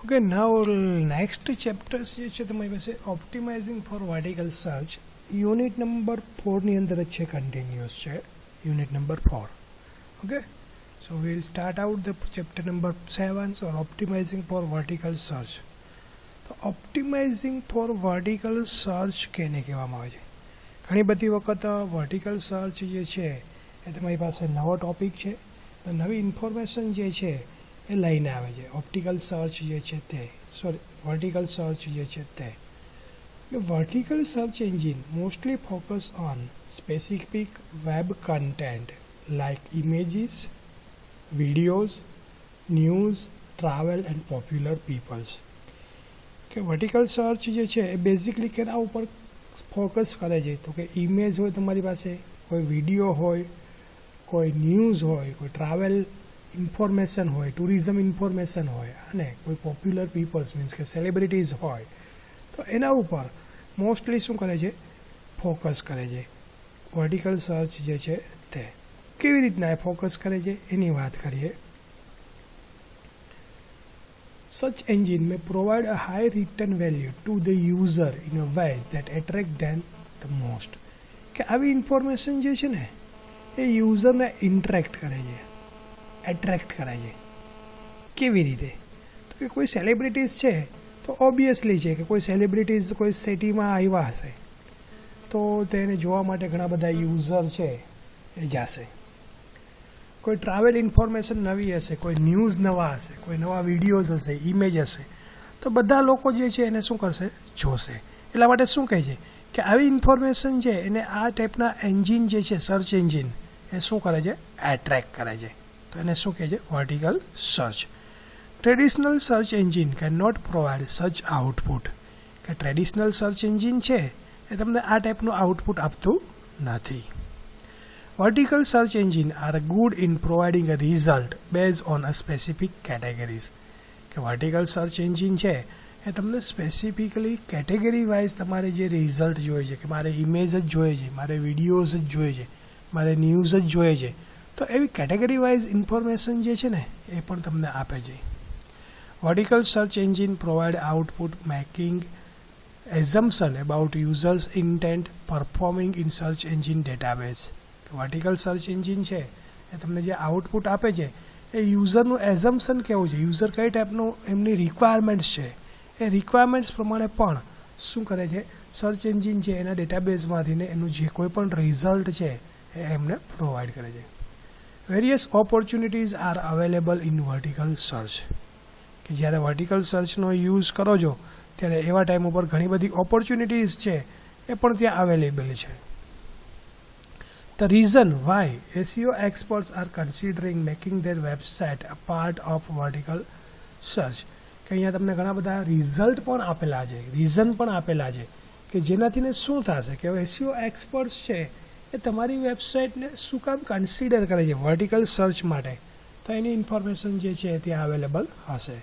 Okay, now next chapters જે છે તમારી પાસે optimizing for vertical search unit number 4 ની અંદર જ છે, કન્ટિન્યુઅસ છે unit number 4. Okay, so we'll start out the chapter number 7, so optimizing for vertical search. તો ઓપ્ટિમાઇઝિંગ ફોર વર્ટિકલ સર્ચ કેને કહેવામાં આવે છે? ઘણી બધી વખત વર્ટિકલ સર્ચ જે છે એ તમારી પાસે નવો ટોપિક છે, તો નવી ઇન્ફોર્મેશન જે છે એ લઈને આવે છે. ઓપ્ટિકલ સર્ચ જે છે તે વર્ટિકલ સર્ચ જે છે તે vertical search engine mostly focus on specific web content like images, videos, news, travel and popular peoples. કે વર્ટિકલ સર્ચ જે છે એ બેઝિકલી કેના ઉપર ફોકસ કરે છે? તો કે ઇમેજ હોય તમારી પાસે, કોઈ વિડીયો હોય, કોઈ ન્યૂઝ હોય, કોઈ ટ્રાવેલ ઇન્ફોર્મેશન હોય, ટુરિઝમ ઇન્ફોર્મેશન હોય, અને કોઈ પોપ્યુલર પીપલ્સ મીન્સ કે સેલિબ્રિટીઝ હોય, તો એના ઉપર મોસ્ટલી શું કરે છે? ફોકસ કરે છે વર્ટિકલ સર્ચ જે છે તે. કેવી રીતના એ ફોકસ કરે છે એની વાત કરીએ. Such engine may provide a high return value to the user in a ways that attract them the most. કે આવી ઇન્ફોર્મેશન જે છે ને એ યુઝરને ઇન્ટરેક્ટ કરે છે, એટ્રેક્ટ કરે છે. કેવી રીતે? તો કે કોઈ સેલિબ્રિટીઝ છે તો ઓબ્વિયસલી છે કે કોઈ સેલિબ્રિટીઝ કોઈ સિટીમાં આવ્યા હશે તો તેને જોવા માટે ઘણા બધા યુઝર છે એ જશે. કોઈ ટ્રાવેલ ઇન્ફોર્મેશન નવી હશે, કોઈ ન્યૂઝ નવા હશે, કોઈ નવા વિડીયોઝ હશે, ઇમેજ હશે, તો બધા લોકો જે છે એને શું કરશે? જોશે. એટલા માટે શું કહે છે કે આવી ઇન્ફોર્મેશન છે એને આ ટાઈપના એન્જિન જે છે, સર્ચ એન્જિન, એ શું કરે છે? એટ્રેક્ટ કરે છે. તો એને શું કહે છે? Vertical search. Traditional search engine can not provide such output. કે ટ્રેડિશનલ સર્ચ એન્જિન છે એ તમને આ ટાઈપનું આઉટપુટ આપતું નથી. Vertical search engine are good in providing a result base on a specific categories. કે વર્ટિકલ સર્ચ એન્જિન છે એ તમને સ્પેસિફિકલી કેટેગરી વાઇઝ તમારે જે રિઝલ્ટ જોઈએ છે, કે મારે ઇમેજ જ જોઈએ છે, મારે વિડીયોઝ જ જોઈએ છે, મારે ન્યૂઝ જ જોઈએ છે, તો એવી કેટેગરી વાઇઝ ઇન્ફોર્મેશન જે છે ને એ પણ તમને આપે છે. Vertical search engine provide output making assumption about users intent performing in search engine database. Vertical search engine છે એ તમને જે આઉટપુટ આપે છે એ યુઝરનું એઝમ્પશન કેવું છે, યુઝર કઈ ટાઈપનું એમની રિક્વાયરમેન્ટ્સ છે, એ રિક્વાયરમેન્ટ્સ પ્રમાણે પણ શું કરે છે? સર્ચ એન્જિન છે એના ડેટાબેઝમાંથી ને એનું જે કોઈ પણ રિઝલ્ટ છે એ એમને પ્રોવાઈડ કરે છે. Various opportunities R available in vertical search. કે જ્યારે વર્ટિકલ સર્ચનો યુઝ કરો છો ત્યારે એવા ટાઈમ ઉપર ઘણી બધી ઓપોર્ચ્યુનિટીઝ છે એ પણ ત્યાં અવેલેબલ છે. The reason why SEO experts are considering making their website a part of vertical search. કે અહીંયા તમને ઘણા બધા રિઝલ્ટ પણ આપેલા છે, રીઝન પણ આપેલા છે કે જેનાથી શું થશે કે SEO એક્સપર્ટ્સ છે એ તમારી વેબસાઇટને શું કામ કન્સિડર કરે છે વર્ટિકલ સર્ચ માટે, તો એની ઇન્ફોર્મેશન જે છે ત્યાં અવેલેબલ હશે.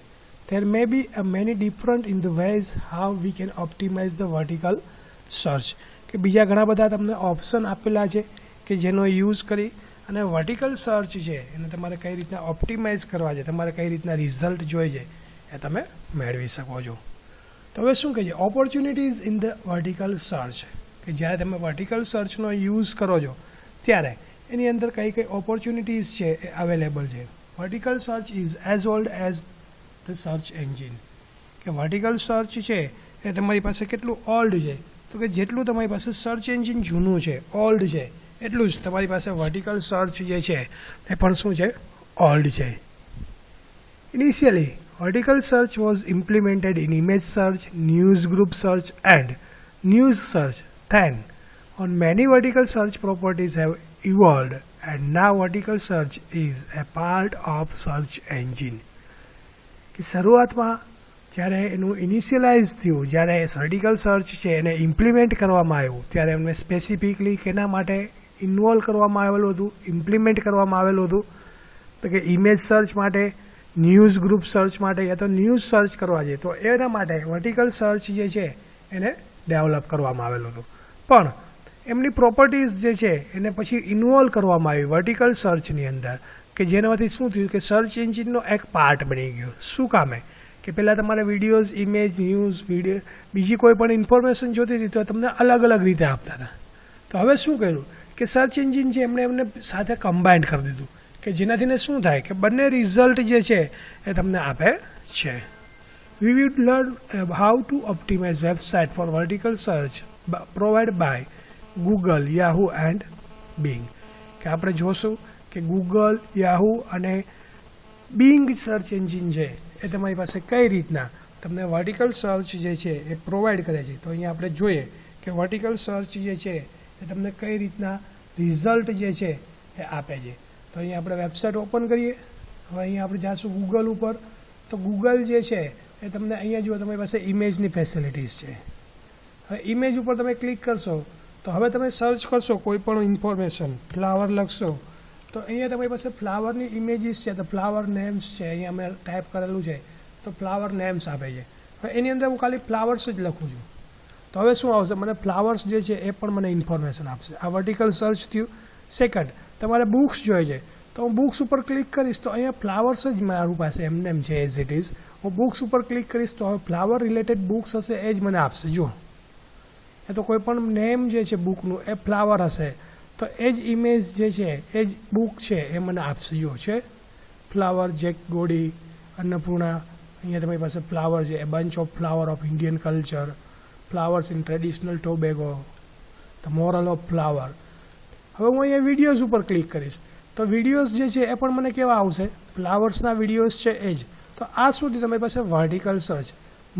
There may be a many different in the ways how we can optimize the vertical search. કે બીજા ઘણા બધા તમને ઓપ્શન આપેલા છે કે જેનો યુઝ કરી અને વર્ટિકલ સર્ચ છે એને તમારે કઈ રીતના ઓપ્ટિમાઇઝ કરવા છે, તમારે કઈ રીતના રિઝલ્ટ જોઈએ છે એ તમે મેળવી શકો છો. તો હવે શું કહે છે? Opportunities in the vertical search. કે જ્યારે તમે વર્ટિકલ સર્ચનો યુઝ કરો છો ત્યારે એની અંદર કઈ કઈ ઓપોર્ચ્યુનિટીઝ છે એ અવેલેબલ છે. Vertical search is as old as the search engine. કે વર્ટિકલ સર્ચ છે એ તમારી પાસે કેટલું ઓલ્ડ છે? તો કે જેટલું તમારી પાસે સર્ચ એન્જિન જૂનું છે, ઓલ્ડ છે, એટલું જ તમારી પાસે વર્ટિકલ સર્ચ જે છે એ પણ શું છે? ઓલ્ડ છે. Initially vertical search was implemented in image search, news group search and news search. Then, on many vertical search properties have evolved and now vertical search is a part of search engine. કે શરૂઆતમાં જ્યારે એનું initialize થયું, જ્યારે vertical search છે એને implement કરવામાં આવ્યું ત્યારે એમને સ્પેસિફિકલી કેના માટે ઇન્વોલ્વ કરવામાં આવેલું હતું, ઇમ્પ્લિમેન્ટ કરવામાં આવેલું હતું? તો કે ઇમેજ સર્ચ માટે, ન્યૂઝ ગ્રુપ સર્ચ માટે, યા તો ન્યૂઝ સર્ચ કરવા છે તો એના માટે વર્ટિકલ સર્ચ જે છે એને ડેવલપ કરવામાં આવેલું હતું. પણ એમની પ્રોપર્ટીઝ જે છે એને પછી ઇન્વોલ્વ કરવામાં આવી વર્ટિકલ સર્ચની અંદર, કે જેનામાંથી શું થયું કે સર્ચ એન્જિનનો એક પાર્ટ બની ગયો. શું કામે? કે પહેલાં તમારે વિડીયોઝ, ઇમેજ, ન્યૂઝ, બીજી કોઈ પણ ઇન્ફોર્મેશન જોતી હતી તો તમને અલગ અલગ રીતે આપતા હતા. તો હવે શું કર્યું કે સર્ચ એન્જિન છે એમને સાથે કમ્બાઇન્ડ કરી દીધું કે જેનાથીને શું થાય કે બંને રિઝલ્ટ જે છે એ તમને આપે છે. We will learn how to optimize website for vertical search provided by Google, Yahoo and Bing. કે આપણે જોશું કે ગૂગલ, યાહુ અને બિંગ સર્ચ એન્જિન છે એ તમારી પાસે કઈ રીતના તમને વર્ટિકલ સર્ચ જે છે એ પ્રોવાઈડ કરે છે. તો અહીંયા આપણે જોઈએ કે વર્ટિકલ સર્ચ જે છે એ તમને કઈ રીતના રિઝલ્ટ જે છે એ આપે છે. તો અહીંયા આપણે વેબસાઇટ ઓપન કરીએ. હવે અહીંયા આપણે જાશું ગૂગલ ઉપર. તો ગૂગલ જે છે એ તમને અહીંયા જુઓ તમારી પાસે ઇમેજની ફેસિલિટીઝ છે. હવે ઇમેજ ઉપર તમે ક્લિક કરશો તો હવે તમે સર્ચ કરશો કોઈ પણ ઇન્ફોર્મેશન, ફ્લાવર લખશો તો અહીંયા તમારી પાસે ફ્લાવરની ઇમેજીસ છે. તો ફ્લાવર નેમ્સ છે, અહીંયા મેં ટાઈપ કરેલું છે તો ફ્લાવર નેમ્સ આપે છે. હવે એની અંદર હું ખાલી ફ્લાવર્સ જ લખું છું તો હવે શું આવશે, મને ફ્લાવર્સ જે છે એ પણ મને ઇન્ફોર્મેશન આપશે. આ વર્ટિકલ સર્ચ થયું. સેકન્ડ, તમારે બુક્સ જોઈએ છે તો હું બુક્સ ઉપર ક્લિક કરીશ તો અહીંયા ફ્લાવર્સ જ મારું પાસે એમને એમ છે એઝ ઇટ ઇઝ. હું બુક્સ ઉપર ક્લિક કરીશ તો હવે ફ્લાવર રિલેટેડ બુક્સ હશે એ જ મને આપશે. જો એ તો કોઈ પણ નેમ જે છે બુકનું એ ફ્લાવર હશે તો એ જ ઇમેજ જે છે એ જ બુક છે એ મને આપશે. જો છે ફ્લાવર, જેક ગોડી, અન્નપૂર્ણા. અહીંયા તમારી પાસે ફ્લાવર છે, a bunch of flower of Indian culture, flowers in traditional Tobago, the moral of flower. હવે હું અહીંયા વિડીયોઝ ઉપર ક્લિક કરીશ તો વિડીયોઝ જે છે એ પણ મને કેવા આવશે, ફ્લાવર્સના વિડીયોઝ છે એ જ. તો આ સુધી તમારી પાસે વર્ટિકલ સર્ચ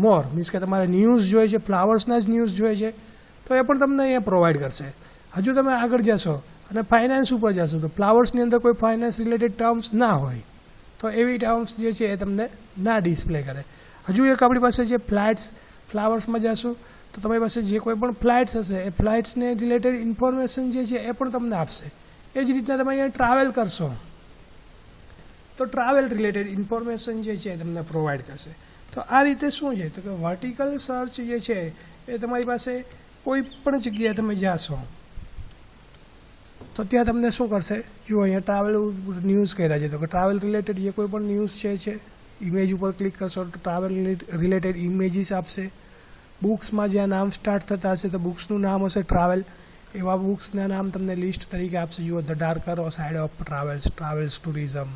મોર મીન્સ કે તમારે ન્યૂઝ જોઈએ છે, ફ્લાવર્સના જ ન્યૂઝ જોઈએ છે તો એ પણ તમને અહીંયા પ્રોવાઈડ કરશે. હજુ તમે આગળ જશો અને ફાઇનાન્સ ઉપર જશો તો ફ્લાવર્સની અંદર કોઈ ફાઇનાન્સ રિલેટેડ ટર્મ્સ ના હોય તો એવી ટર્મ્સ જે છે એ તમને ના ડિસ્પ્લે કરે. હજુ એક આપણી પાસે છે ફ્લાઇટ્સ. ફ્લાવર્સમાં જશું તો તમારી પાસે જે કોઈ પણ ફ્લાઇટ્સ હશે એ ફ્લાઇટ્સને રિલેટેડ ઇન્ફોર્મેશન જે છે એ પણ તમને આપશે. એ જ રીતના તમે અહીંયા ટ્રાવેલ કરશો તો ટ્રાવેલ રિલેટેડ ઇન્ફોર્મેશન જે છે એ તમને પ્રોવાઈડ કરશે. તો આ રીતે શું છે તો કે વર્ટિકલ સર્ચ જે છે એ તમારી પાસે કોઈ પણ જગ્યાએ તમે જાશો તો ત્યાં તમને શું કરશે, જો અહીંયા ટ્રાવેલ ન્યૂઝ કર્યા છે તો કે ટ્રાવેલ રિલેટેડ જે કોઈ પણ ન્યૂઝ છે ઇમેજ ઉપર ક્લિક કરશો તો ટ્રાવેલ રિલેટેડ ઇમેજીસ આપશે. બુક્સમાં જ્યાં નામ સ્ટાર્ટ થતા હશે તો બુક્સનું નામ હશે ટ્રાવેલ, એવા બુક્સના નામ તમને લિસ્ટ તરીકે આપશે. જુઓ the darker side of travels, travels tourism,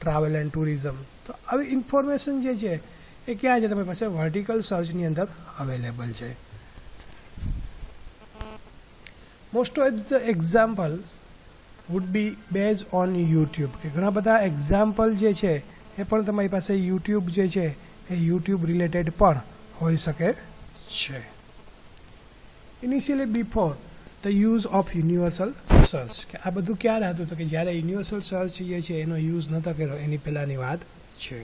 travel and tourism. તો આવી ઇન્ફોર્મેશન જે છે એ ક્યાં છે તમારી પાસે વર્ટિકલ સર્ચની અંદર અવેલેબલ છે. Most of the example would be base on YouTube. કે ઘણા બધા એક્ઝામ્પલ જે છે એ પણ તમારી પાસે યુટ્યુબ જે છે એ યુટ્યુબ રિલેટેડ પણ હોઈ શકે છે. Initially before the use of universal search. કે આ બધું ક્યારે હતું તો કે જ્યારે યુનિવર્સલ સર્ચ જે છે એનો યુઝ નહોતો કર્યો એની પહેલાંની વાત છે.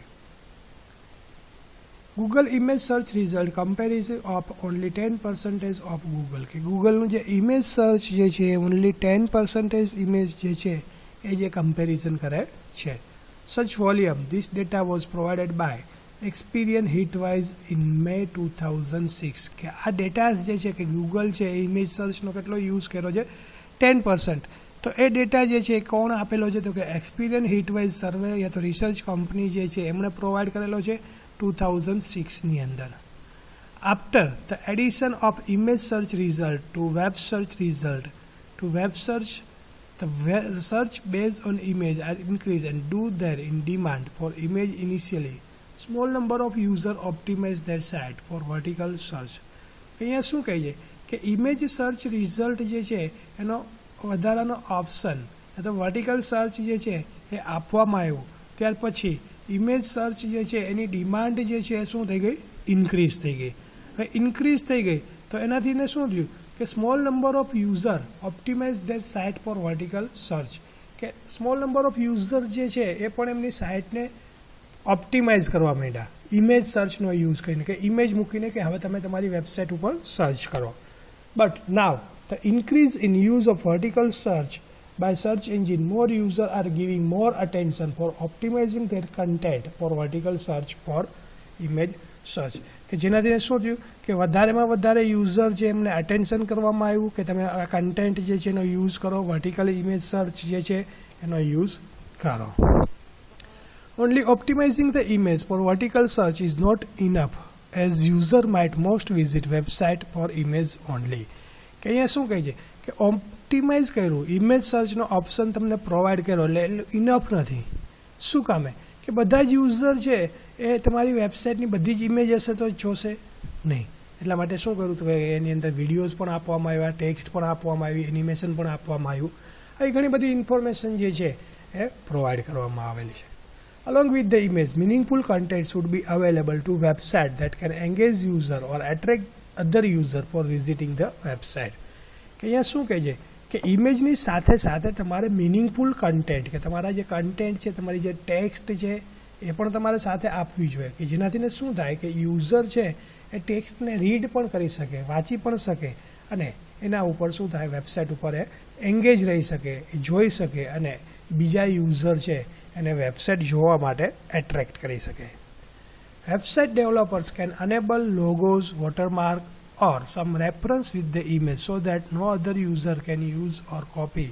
Google image search result comparison of only 10% of Google. કે ગૂગલનું જે ઇમેજ સર્ચ જે છે ઓનલી 10% ઇમેજ જે છે એ જે કમ્પેરિઝન કરે છે. Such volume this data was provided by Experian Hitwise in May 2006. કે આ ડેટા જે છે કે ગૂગલ છે એ ઇમેજ સર્ચનો કેટલો યુઝ કર્યો છે 10%. તો એ ડેટા જે છે કોણ આપેલો છે તો કે એક્સપિરિયન હિટવાઇઝ સર્વે યા તો રિસર્ચ કંપની જે છે એમણે પ્રોવાઈડ કરેલો છે 2006ની અંદર. After the addition of image search result two web search result two web search the search based on image are increased and due there in demand for image initially small number of user optimize their site for vertical search. અહીંયા શું કહે છે કે image search result જે છે એનો વધારાનો option તો વર્ટિકલ સર્ચ જે છે એ આપવામાં આવ્યું ત્યાર પછી ઇમેજ સર્ચ જે છે એની ડિમાન્ડ જે છે એ શું થઈ ગઈ, ઇન્ક્રીઝ થઈ ગઈ. હવે ઇન્ક્રીઝ થઈ ગઈ તો એનાથી ને શું થયું કે small number of user optimize their site for vertical search. કે સ્મોલ નંબર ઓફ યુઝર જે છે એ પણ એમની સાઇટને ઓપ્ટિમાઇઝ કરવા માંડ્યા ઇમેજ સર્ચનો યુઝ કરીને, કે ઇમેજ મૂકીને કે હવે તમે તમારી વેબસાઇટ ઉપર સર્ચ કરો. But now the increase in use of vertical search by search engine, more users are giving more attention for optimizing their content for vertical search for image search. કે જેનાથી શું થયું કે વધારેમાં વધારે યુઝર જે એમને અટેન્શન કરવામાં આવ્યું કે તમે આ કન્ટેન્ટ જે છે એનો યુઝ કરો, વર્ટિકલ ઇમેજ સર્ચ જે છે એનો યુઝ કરો. Only optimizing the image for vertical search is not enough, as user might most visit website for image only. કે અહીંયા શું કહે છે કે ઓપ્ટિમાઇઝ કર્યું, ઇમેજ સર્ચનો ઓપ્શન તમને પ્રોવાઈડ કર્યો એટલે ઇનફ નથી. શું કામે કે બધા જ યુઝર છે એ તમારી વેબસાઇટની બધી જ ઇમેજ હશે તો જોશે નહીં. એટલા માટે શું કર્યું તો કે એની અંદર વિડીયોઝ પણ આપવામાં આવ્યા, ટેક્સ્ટ પણ આપવામાં આવી, એનિમેશન પણ આપવામાં આવ્યું. આવી ઘણી બધી ઇન્ફોર્મેશન જે છે એ પ્રોવાઈડ કરવામાં આવેલી છે. Along with the image, meaningful content should be available to website that can engage user or attract other user for visiting the website. કે અહીંયા શું કહે છે કે ઇમેજની સાથે સાથે તમારે મિનિંગફુલ કન્ટેન્ટ, કે તમારા જે કન્ટેન્ટ છે, તમારી જે ટેક્સ્ટ છે એ પણ તમારે સાથે આપવી જોઈએ, કે જેનાથી શું થાય કે યુઝર છે એ ટેક્સ્ટને રીડ પણ કરી શકે, વાંચી પણ શકે અને એના ઉપર શું થાય વેબસાઇટ ઉપર એ એંગેજ રહી શકે, એ જોઈ શકે અને બીજા યુઝર છે એને વેબસાઇટ જોવા માટે એટ્રેક્ટ કરી શકે. Website developers can enable logos, watermark or some reference with the image so that no other user can use or copy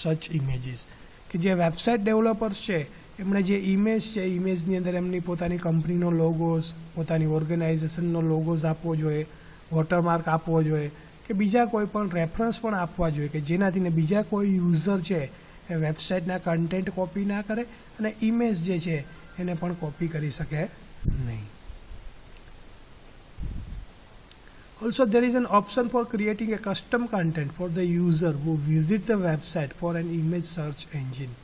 such images. કે જે વેબસાઇટ ડેવલપર્સ છે એમણે જે ઇમેજ છે, ઇમેજની અંદર એમની પોતાની કંપનીનો લોગોઝ, પોતાની ઓર્ગેનાઇઝેશનનો લોગોઝ આપવો જોઈએ, વોટરમાર્ક આપવો જોઈએ, કે બીજા કોઈ પણ રેફરન્સ પણ આપવા જોઈએ કે જેનાથી બીજા કોઈ યુઝર છે એ વેબસાઇટના કન્ટેન્ટ કોપી ના કરે અને ઇમેજ જે છે એને પણ કોપી કરી શકે નહીં. Also, there is an option for creating a custom content for the user who visit the website for an image search engine.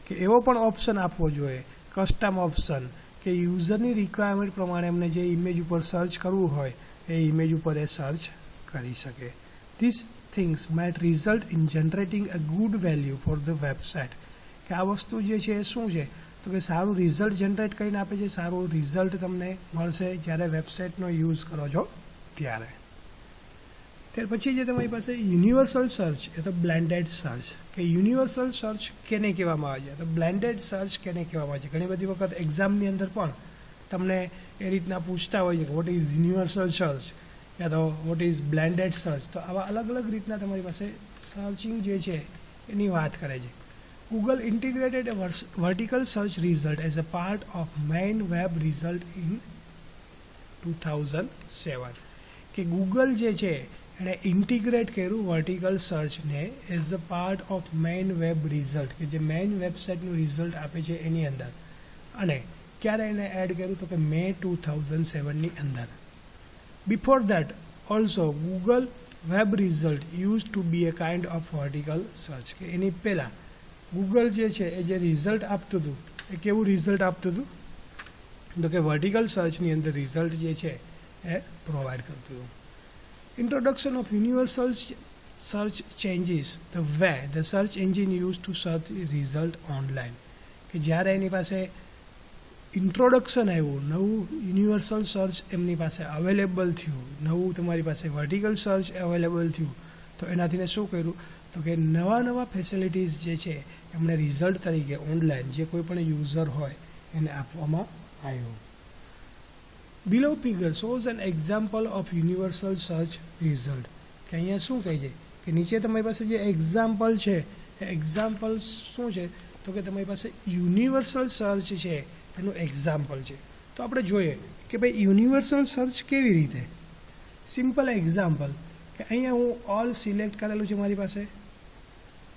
કે એવો પણ ઓપ્શન આપવો જોઈએ, કસ્ટમ ઓપ્શન, કે યુઝરની રિક્વાયરમેન્ટ પ્રમાણે એમને જે ઇમેજ ઉપર સર્ચ કરવું હોય એ ઇમેજ ઉપર એ સર્ચ કરી શકે. These things might result in generating a good value for the website. કે આ વસ્તુ જે છે એ શું છે તો કે સારું રિઝલ્ટ જનરેટ કરીને આપે છે, સારું રિઝલ્ટ તમને મળશે જ્યારે વેબસાઇટનો યુઝ કરો છો ત્યારે. ત્યાર પછી જે તમારી પાસે યુનિવર્સલ સર્ચ એ તો બ્લેન્ડેડ સર્ચ, કે યુનિવર્સલ સર્ચ કેને કહેવામાં આવે છે તો બ્લેન્ડેડ સર્ચ કેને કહેવામાં આવે છે. ઘણી બધી વખત એક્ઝામની અંદર પણ તમને એ રીતના પૂછતા હોય છે કે વોટ ઇઝ યુનિવર્સલ સર્ચ યા તો વોટ ઇઝ બ્લેન્ડેડ સર્ચ. તો આવા અલગ અલગ રીતના તમારી પાસે સર્ચિંગ જે છે એની વાત કરે છે. Google integrated a vertical search result as a part of main web result in 2007. કે ગૂગલ જે છે એણે ઇન્ટિગ્રેટ કર્યું વર્ટિકલ સર્ચને as a part of main web result, કે જે મેઇન વેબસાઇટનું રિઝલ્ટ આપે છે એની અંદર. અને ક્યારે એને એડ કર્યું તો કે મે 2007ની અંદર. Before that also Google web result use to be a kind of vertical search, કે એની પહેલાં ગૂગલ જે છે એ જે રિઝલ્ટ આપતું હતું એ કેવું રિઝલ્ટ આપતું હતું તો કે વર્ટિકલ સર્ચની અંદર રિઝલ્ટ જે છે એ પ્રોવાઈડ કરતું હતું. Introduction of universal search changes the way the search engine used to search result online. કે જ્યારે એની પાસે ઇન્ટ્રોડક્શન આવ્યું, નવું યુનિવર્સલ સર્ચ એમની પાસે અવેલેબલ થયું, નવું તમારી પાસે વર્ટિકલ સર્ચ અવેલેબલ થયું, તો એનાથીને શું કર્યું તો કે નવા ફેસિલિટીઝ જે છે એમણે રિઝલ્ટ તરીકે ઓનલાઈન જે કોઈ પણ યુઝર હોય એને આપવામાં આવ્યું. Below figure shows an example of universal search result. કે અહીંયા શું કહે છે કે નીચે તમારી પાસે જે એક્ઝામ્પલ છે એ એક્ઝામ્પલ શું છે તો કે તમારી પાસે યુનિવર્સલ સર્ચ છે એનું એક્ઝામ્પલ છે. તો આપણે જોઈએ કે ભાઈ યુનિવર્સલ સર્ચ કેવી રીતે. સિમ્પલ એક્ઝામ્પલ કે અહીંયા હું ઓલ સિલેક્ટ કરેલું છે મારી પાસે,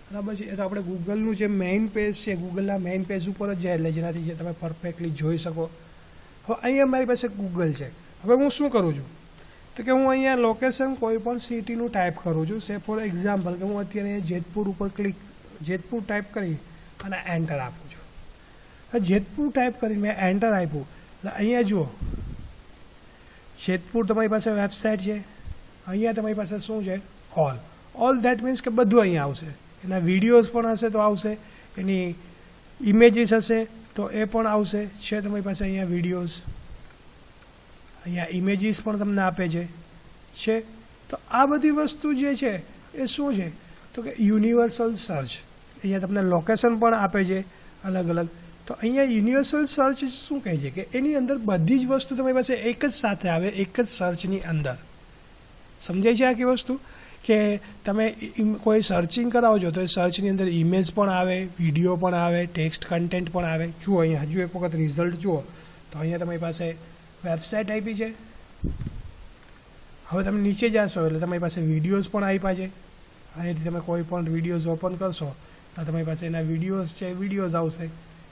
બરાબર છે. એ તો આપણે ગૂગલનું જે મેઇન પેજ છે, ગૂગલના મેઇન પેજ ઉપર જ જાય એટલે જેનાથી જે તમે પરફેક્ટલી જોઈ શકો. હવે અહીંયા મારી પાસે ગૂગલ છે. હવે હું શું કરું છું તો કે હું અહીંયા લોકેશન કોઈ પણ સિટીનું ટાઈપ કરું છું. સે ફોર એક્ઝામ્પલ કે હું અત્યારે જેતપુર ઉપર જેતપુર ટાઈપ કરી અને એન્ટર આપું છું. હવે જેતપુર ટાઈપ કરીને મેં એન્ટર આપ્યું એટલે અહીંયા જુઓ જેતપુર તમારી પાસે વેબસાઇટ છે. અહીંયા તમારી પાસે શું છે ઓલ દેટ મીન્સ કે બધું અહીંયા આવશે. એના વિડીયોઝ પણ હશે તો આવશે, એની ઇમેજીસ હશે તો એ પણ આવશે છે તમારી પાસે. અહીંયા વિડીયોઝ, અહીંયા ઇમેજીસ પણ તમને આપે છે. તો આ બધી વસ્તુ જે છે એ શું છે તો કે યુનિવર્સલ સર્ચ. અહીંયા તમને લોકેશન પણ આપે છે અલગ અલગ. તો અહીંયા યુનિવર્સલ સર્ચ શું કહે છે કે એની અંદર બધી જ વસ્તુ તમારી પાસે એક જ સાથે આવે, એક જ સર્ચની અંદર. સમજાય છે આખી વસ્તુ કે તમે કોઈ સર્ચિંગ કરાવો છો તો એ સર્ચની અંદર ઇમેજ પણ આવે, વિડીયો પણ આવે, ટેક્સ્ટ કન્ટેન્ટ પણ આવે. જુઓ અહીંયા હજુ એક વખત રિઝલ્ટ જુઓ તો અહીંયા તમારી પાસે વેબસાઇટ આપી છે. હવે તમે નીચે જશો એટલે તમારી પાસે વિડીયોઝ પણ આપ્યા છે. અહીંયાથી તમે કોઈ પણ વિડીયોઝ ઓપન કરશો તો તમારી પાસે એના વિડીયોઝ છે, વિડીયોઝ આવશે.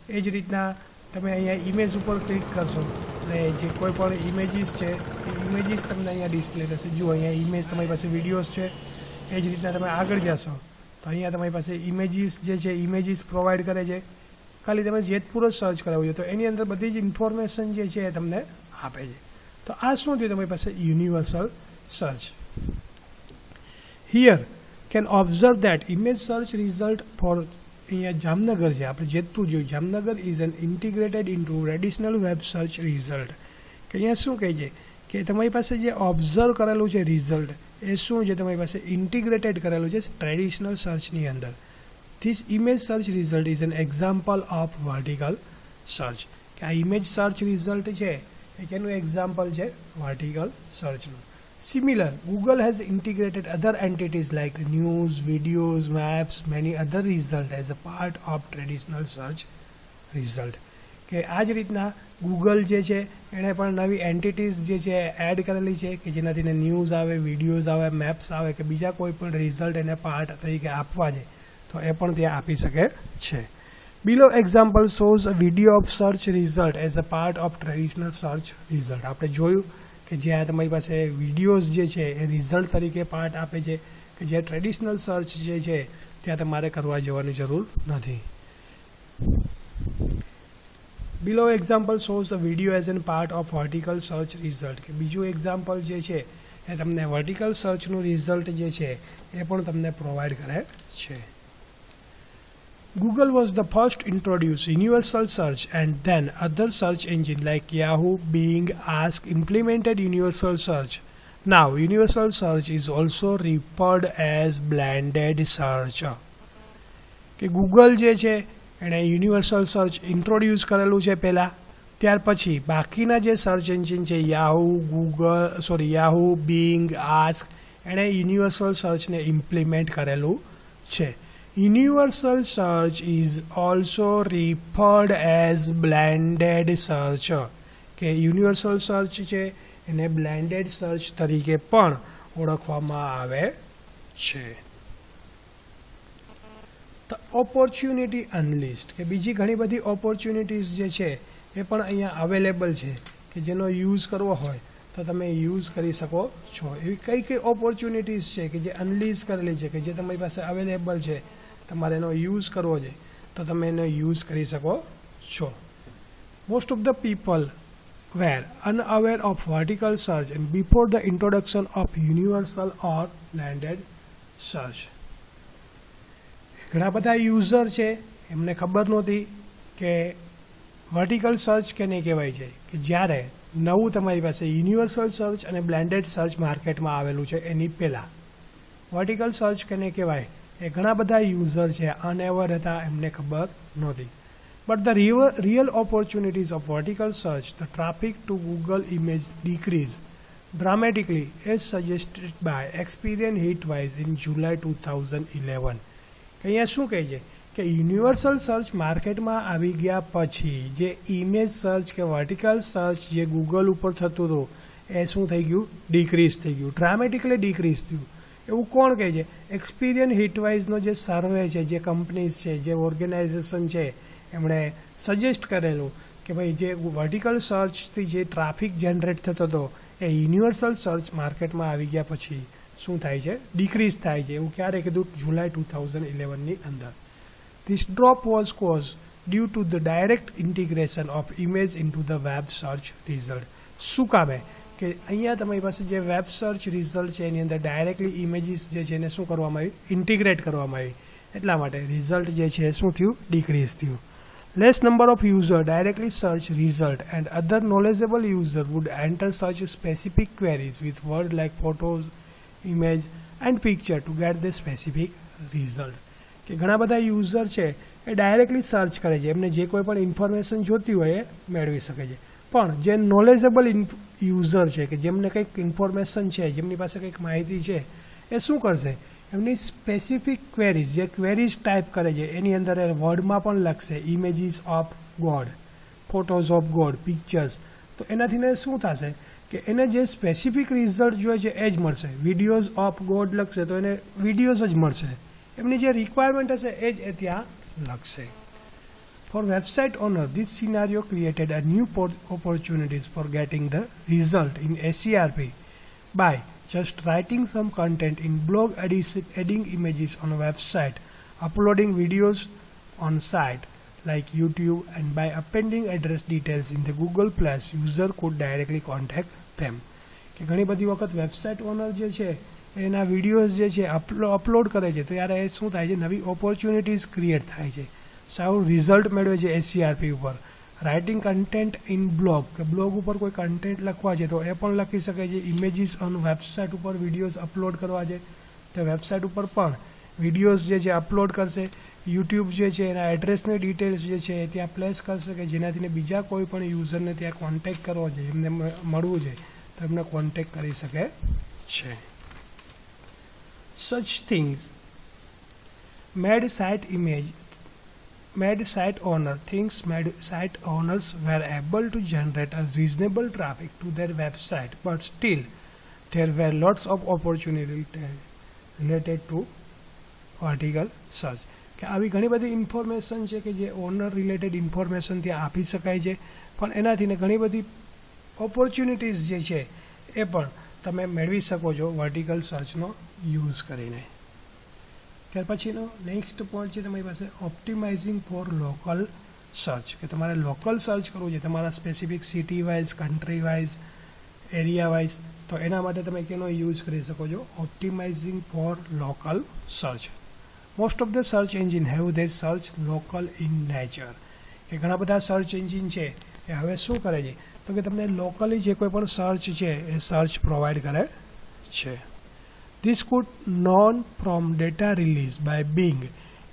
એ જ રીતના તમે અહીંયા ઇમેજ ઉપર ક્લિક કરશો એટલે જે કોઈ પણ ઇમેજીસ છે એ ઇમેજીસ તમને અહીંયા ડિસ્પ્લે થશે. જુઓ અહીંયા ઇમેજ તમારી પાસે વિડીયોઝ છે. એ જ રીતના તમે આગળ જશો તો અહીંયા તમારી પાસે ઇમેજીસ જે છે ઇમેજીસ પ્રોવાઈડ કરે છે. ખાલી તમે જેતપુર જ સર્ચ કરાવવું છે તો એની અંદર બધી જ ઇન્ફોર્મેશન જે છે એ તમને આપે છે. તો આ શું થયું તમારી પાસે universal search. Here can observe that image search result for અહીંયા જામનગર છે, આપણે જેતપુર જોયું. Jamnagar is an integrated into traditional web search result. કે અહીંયા શું કહે છે કે તમારી પાસે જે ઓબ્ઝર્વ કરેલું છે રિઝલ્ટ એ શું છે, તમારી પાસે ઇન્ટિગ્રેટેડ કરેલું છે ટ્રેડિશનલ સર્ચની અંદર. This image search result is an example of vertical search. કે આ ઇમેજ સર્ચ રિઝલ્ટ છે એ કેનું એક્ઝામ્પલ છે, vertical સર્ચનું. Similar, Google has integrated other entities like news, videos, maps, many other results as a part of traditional search result. કે આ જ રીતના Google જે છે એણે પણ નવી એન્ટિટીઝ જે છે એડ કરેલી છે કે જેનાથી ન્યૂઝ આવે, વિડીયોઝ આવે, મેપ્સ આવે કે બીજા કોઈ પણ રિઝલ્ટ એને પાર્ટ તરીકે આપવા છે તો એ પણ ત્યાં આપી શકે છે. Below example shows a video of search result as a part of traditional search result. આપણે જોયું કે જ્યાં તમારી પાસે વિડીયોઝ જે છે એ રિઝલ્ટ તરીકે પાર્ટ આપે છે કે જે ટ્રેડિશનલ સર્ચ જે છે ત્યાં તમારે કરવા જવાની જરૂર નથી. Below example shows the video as an part of vertical search result. કે બીજું એક્ઝામ્પલ જે છે એ તમને વર્ટિકલ સર્ચનું રિઝલ્ટ જે છે એ પણ તમને પ્રોવાઈડ કરે છે. Google was the first to introduce universal search, and then other search engines like Yahoo, Bing, Ask implemented universal search. Now, universal search is also referred as blended search. કે Google જે છે એણે universal search introduce કરેલું છે પહેલાં, ત્યાર પછી બાકીના જે સર્ચ એન્જિન છે યાહુ, બિંગ, આસ્ક એણે યુનિવર્સલ સર્ચને ઇમ્પ્લિમેન્ટ કરેલું છે. Universal search is also referred as blended search. કે યુનિવર્સલ સર્ચ છે એને બ્લેન્ડેડ સર્ચ તરીકે પણ ઓળખવામાં આવે છે. The opportunity analyst. કે બીજી ઘણી બધી ઓપોર્ચ્યુનિટીઝ જે છે એ પણ અહીંયા અવેલેબલ છે કે જેનો યુઝ કરવો હોય તો તમે યુઝ કરી શકો છો. એવી કઈ કઈ ઓપોર્ચ્યુનિટીઝ છે કે જે અનલિસ્ટ કરેલી છે કે જે તમારી પાસે અવેલેબલ છે, તમારે એનો યુઝ કરવો છે તો તમે એનો યુઝ કરી શકો છો. Most of the people were unaware of vertical search and before the introduction of universal or blended search. ઘણા બધા યુઝર છે એમને ખબર નહોતી કે વર્ટિકલ સર્ચ કેને કહેવાય છે, કે જ્યારે નવું તમારી પાસે યુનિવર્સલ સર્ચ અને બ્લેન્ડેડ સર્ચ માર્કેટમાં આવેલું છે એની પહેલાં વર્ટિકલ સર્ચ કેને કહેવાય એ ઘણા બધા યુઝર છે અનએવર હતા, એમને ખબર નહોતી. But the real opportunities of vertical search, the traffic to Google image decreased dramatically as suggested by Experian Hitwise in July 2011. અહીંયા શું કહે છે કે યુનિવર્સલ સર્ચ માર્કેટમાં આવી ગયા પછી જે ઇમેજ સર્ચ કે વર્ટિકલ સર્ચ જે ગૂગલ ઉપર થતું હતું એ શું થઈ ગયું, ડિક્રીઝ થઈ ગયું, ડ્રામેટિકલી ડિક્રીઝ થયું. એવું કોણ કહે છે? એક્સપિરિયન હિટવાઇઝનો જે સર્વે છે, જે કંપનીઝ છે, જે ઓર્ગેનાઇઝેશન છે એમણે સજેસ્ટ કરેલું કે ભાઈ જે વર્ટિકલ સર્ચથી જે ટ્રાફિક જનરેટ થતો હતો એ યુનિવર્સલ સર્ચ માર્કેટમાં આવી ગયા પછી શું થાય છે, ડિક્રીઝ થાય છે. એવું ક્યારે કીધું? જુલાઈ 2011ની અંદર. This drop was cause due to the direct integration of image into the web search result. શું કામે કે અહીંયા તમારી પાસે જે વેબ સર્ચ રિઝલ્ટ છે એની અંદર ડાયરેક્ટલી ઇમેજીસ જે છે એને શું કરવામાં આવી, ઇન્ટિગ્રેટ કરવામાં આવી. એટલા માટે રિઝલ્ટ જે છે શું થયું, ડિક્રીઝ થયું. Less number of users directly search result and other knowledgeable user would enter such specific queries with words like photos, image and picture to get the specific result. કે ઘણા બધા યુઝર છે એ directly search કરે છે, એમને જે કોઈ પણ ઇન્ફોર્મેશન જોતી હોય એ મેળવી શકે છે. પણ જે નોલેજેબલ યુઝર છે કે જેમને કંઈક ઇન્ફોર્મેશન છે, જેમની પાસે કંઈક માહિતી છે, એ શું કરશે, એમની સ્પેસિફિક ક્વેરીઝ, જે ક્વેરીઝ ટાઈપ કરે છે એની અંદર એ વર્ડમાં પણ લખશે images of God, photos of God, pictures. તો એનાથી શું થશે કે એને જે સ્પેસિફિક રિઝલ્ટ જોઈએ છે એ જ મળશે. વિડીયોઝ ઓફ ગોડ લખશે તો એને વિડીયોઝ જ મળશે, એમની જે રિક્વાયરમેન્ટ હશે એ જ એ ત્યાં લખશે. For website owner, this scenario created a new opportunities for getting the result in SERP by just writing some content in blog, adding images on a website, uploading videos on site like YouTube, and by appending address details in the Google Plus, user could directly contact them. કે ઘણી બધી વખત website honour જે છે એના videos જે છે upload કરે છે તો યાર એ શું થાય છે, નવી ઓપોર્ચ્યુનિટીઝ ક્રિએટ થાય છે, સારું રિઝલ્ટ મેળવે છે SERP ઉપર. રાઇટિંગ કન્ટેન્ટ ઇન બ્લોગ, કે બ્લોગ ઉપર કોઈ કન્ટેન્ટ લખવા છે તો એ પણ લખી શકે છે. ઇમેજીસ ઓન વેબસાઇટ ઉપર વિડીયોઝ અપલોડ કરવા છે તો વેબસાઇટ ઉપર પણ વિડીયોઝ જે છે અપલોડ કરશે. યુટ્યુબ જે છે એના એડ્રેસની ડિટેલ્સ જે છે એ ત્યાં પ્લેસ કરશે કે જેનાથી બીજા કોઈ પણ યુઝરને ત્યાં કોન્ટેક્ટ કરવો છે, એમને મળવું છે તો એમને કોન્ટેક્ટ કરી શકે છે. Such things made site owners were able to generate a reasonable traffic to their website, but still there were lots of opportunities related to vertical search. કે આવી ઘણી બધી ઇન્ફોર્મેશન છે કે જે ઓનર રિલેટેડ ઇન્ફોર્મેશન ત્યાં આપી શકાય છે, પણ એનાથી ઘણી બધી ઓપોર્ચ્યુનિટીઝ જે છે એ પણ તમે મેળવી શકો છો વર્ટિકલ સર્ચનો યુઝ કરીને. ત્યાર પછીનો નેક્સ્ટ પોઈન્ટ છે તમારી પાસે ઓપ્ટિમાઇઝિંગ ફોર લોકલ સર્ચ, કે તમારે લોકલ સર્ચ કરવું છે તમારા specific city wise, country wise, area wise, તો એના માટે તમે કેનો યુઝ કરી શકો છો, optimizing for local search. Most of the search engine have their search local in nature, કે ઘણા બધા સર્ચ એન્જિન છે એ હવે શું કરે છે તો કે તમને લોકલી જે કોઈ પણ સર્ચ છે એ સર્ચ પ્રોવાઈડ કરે છે. This could known from data released by Bing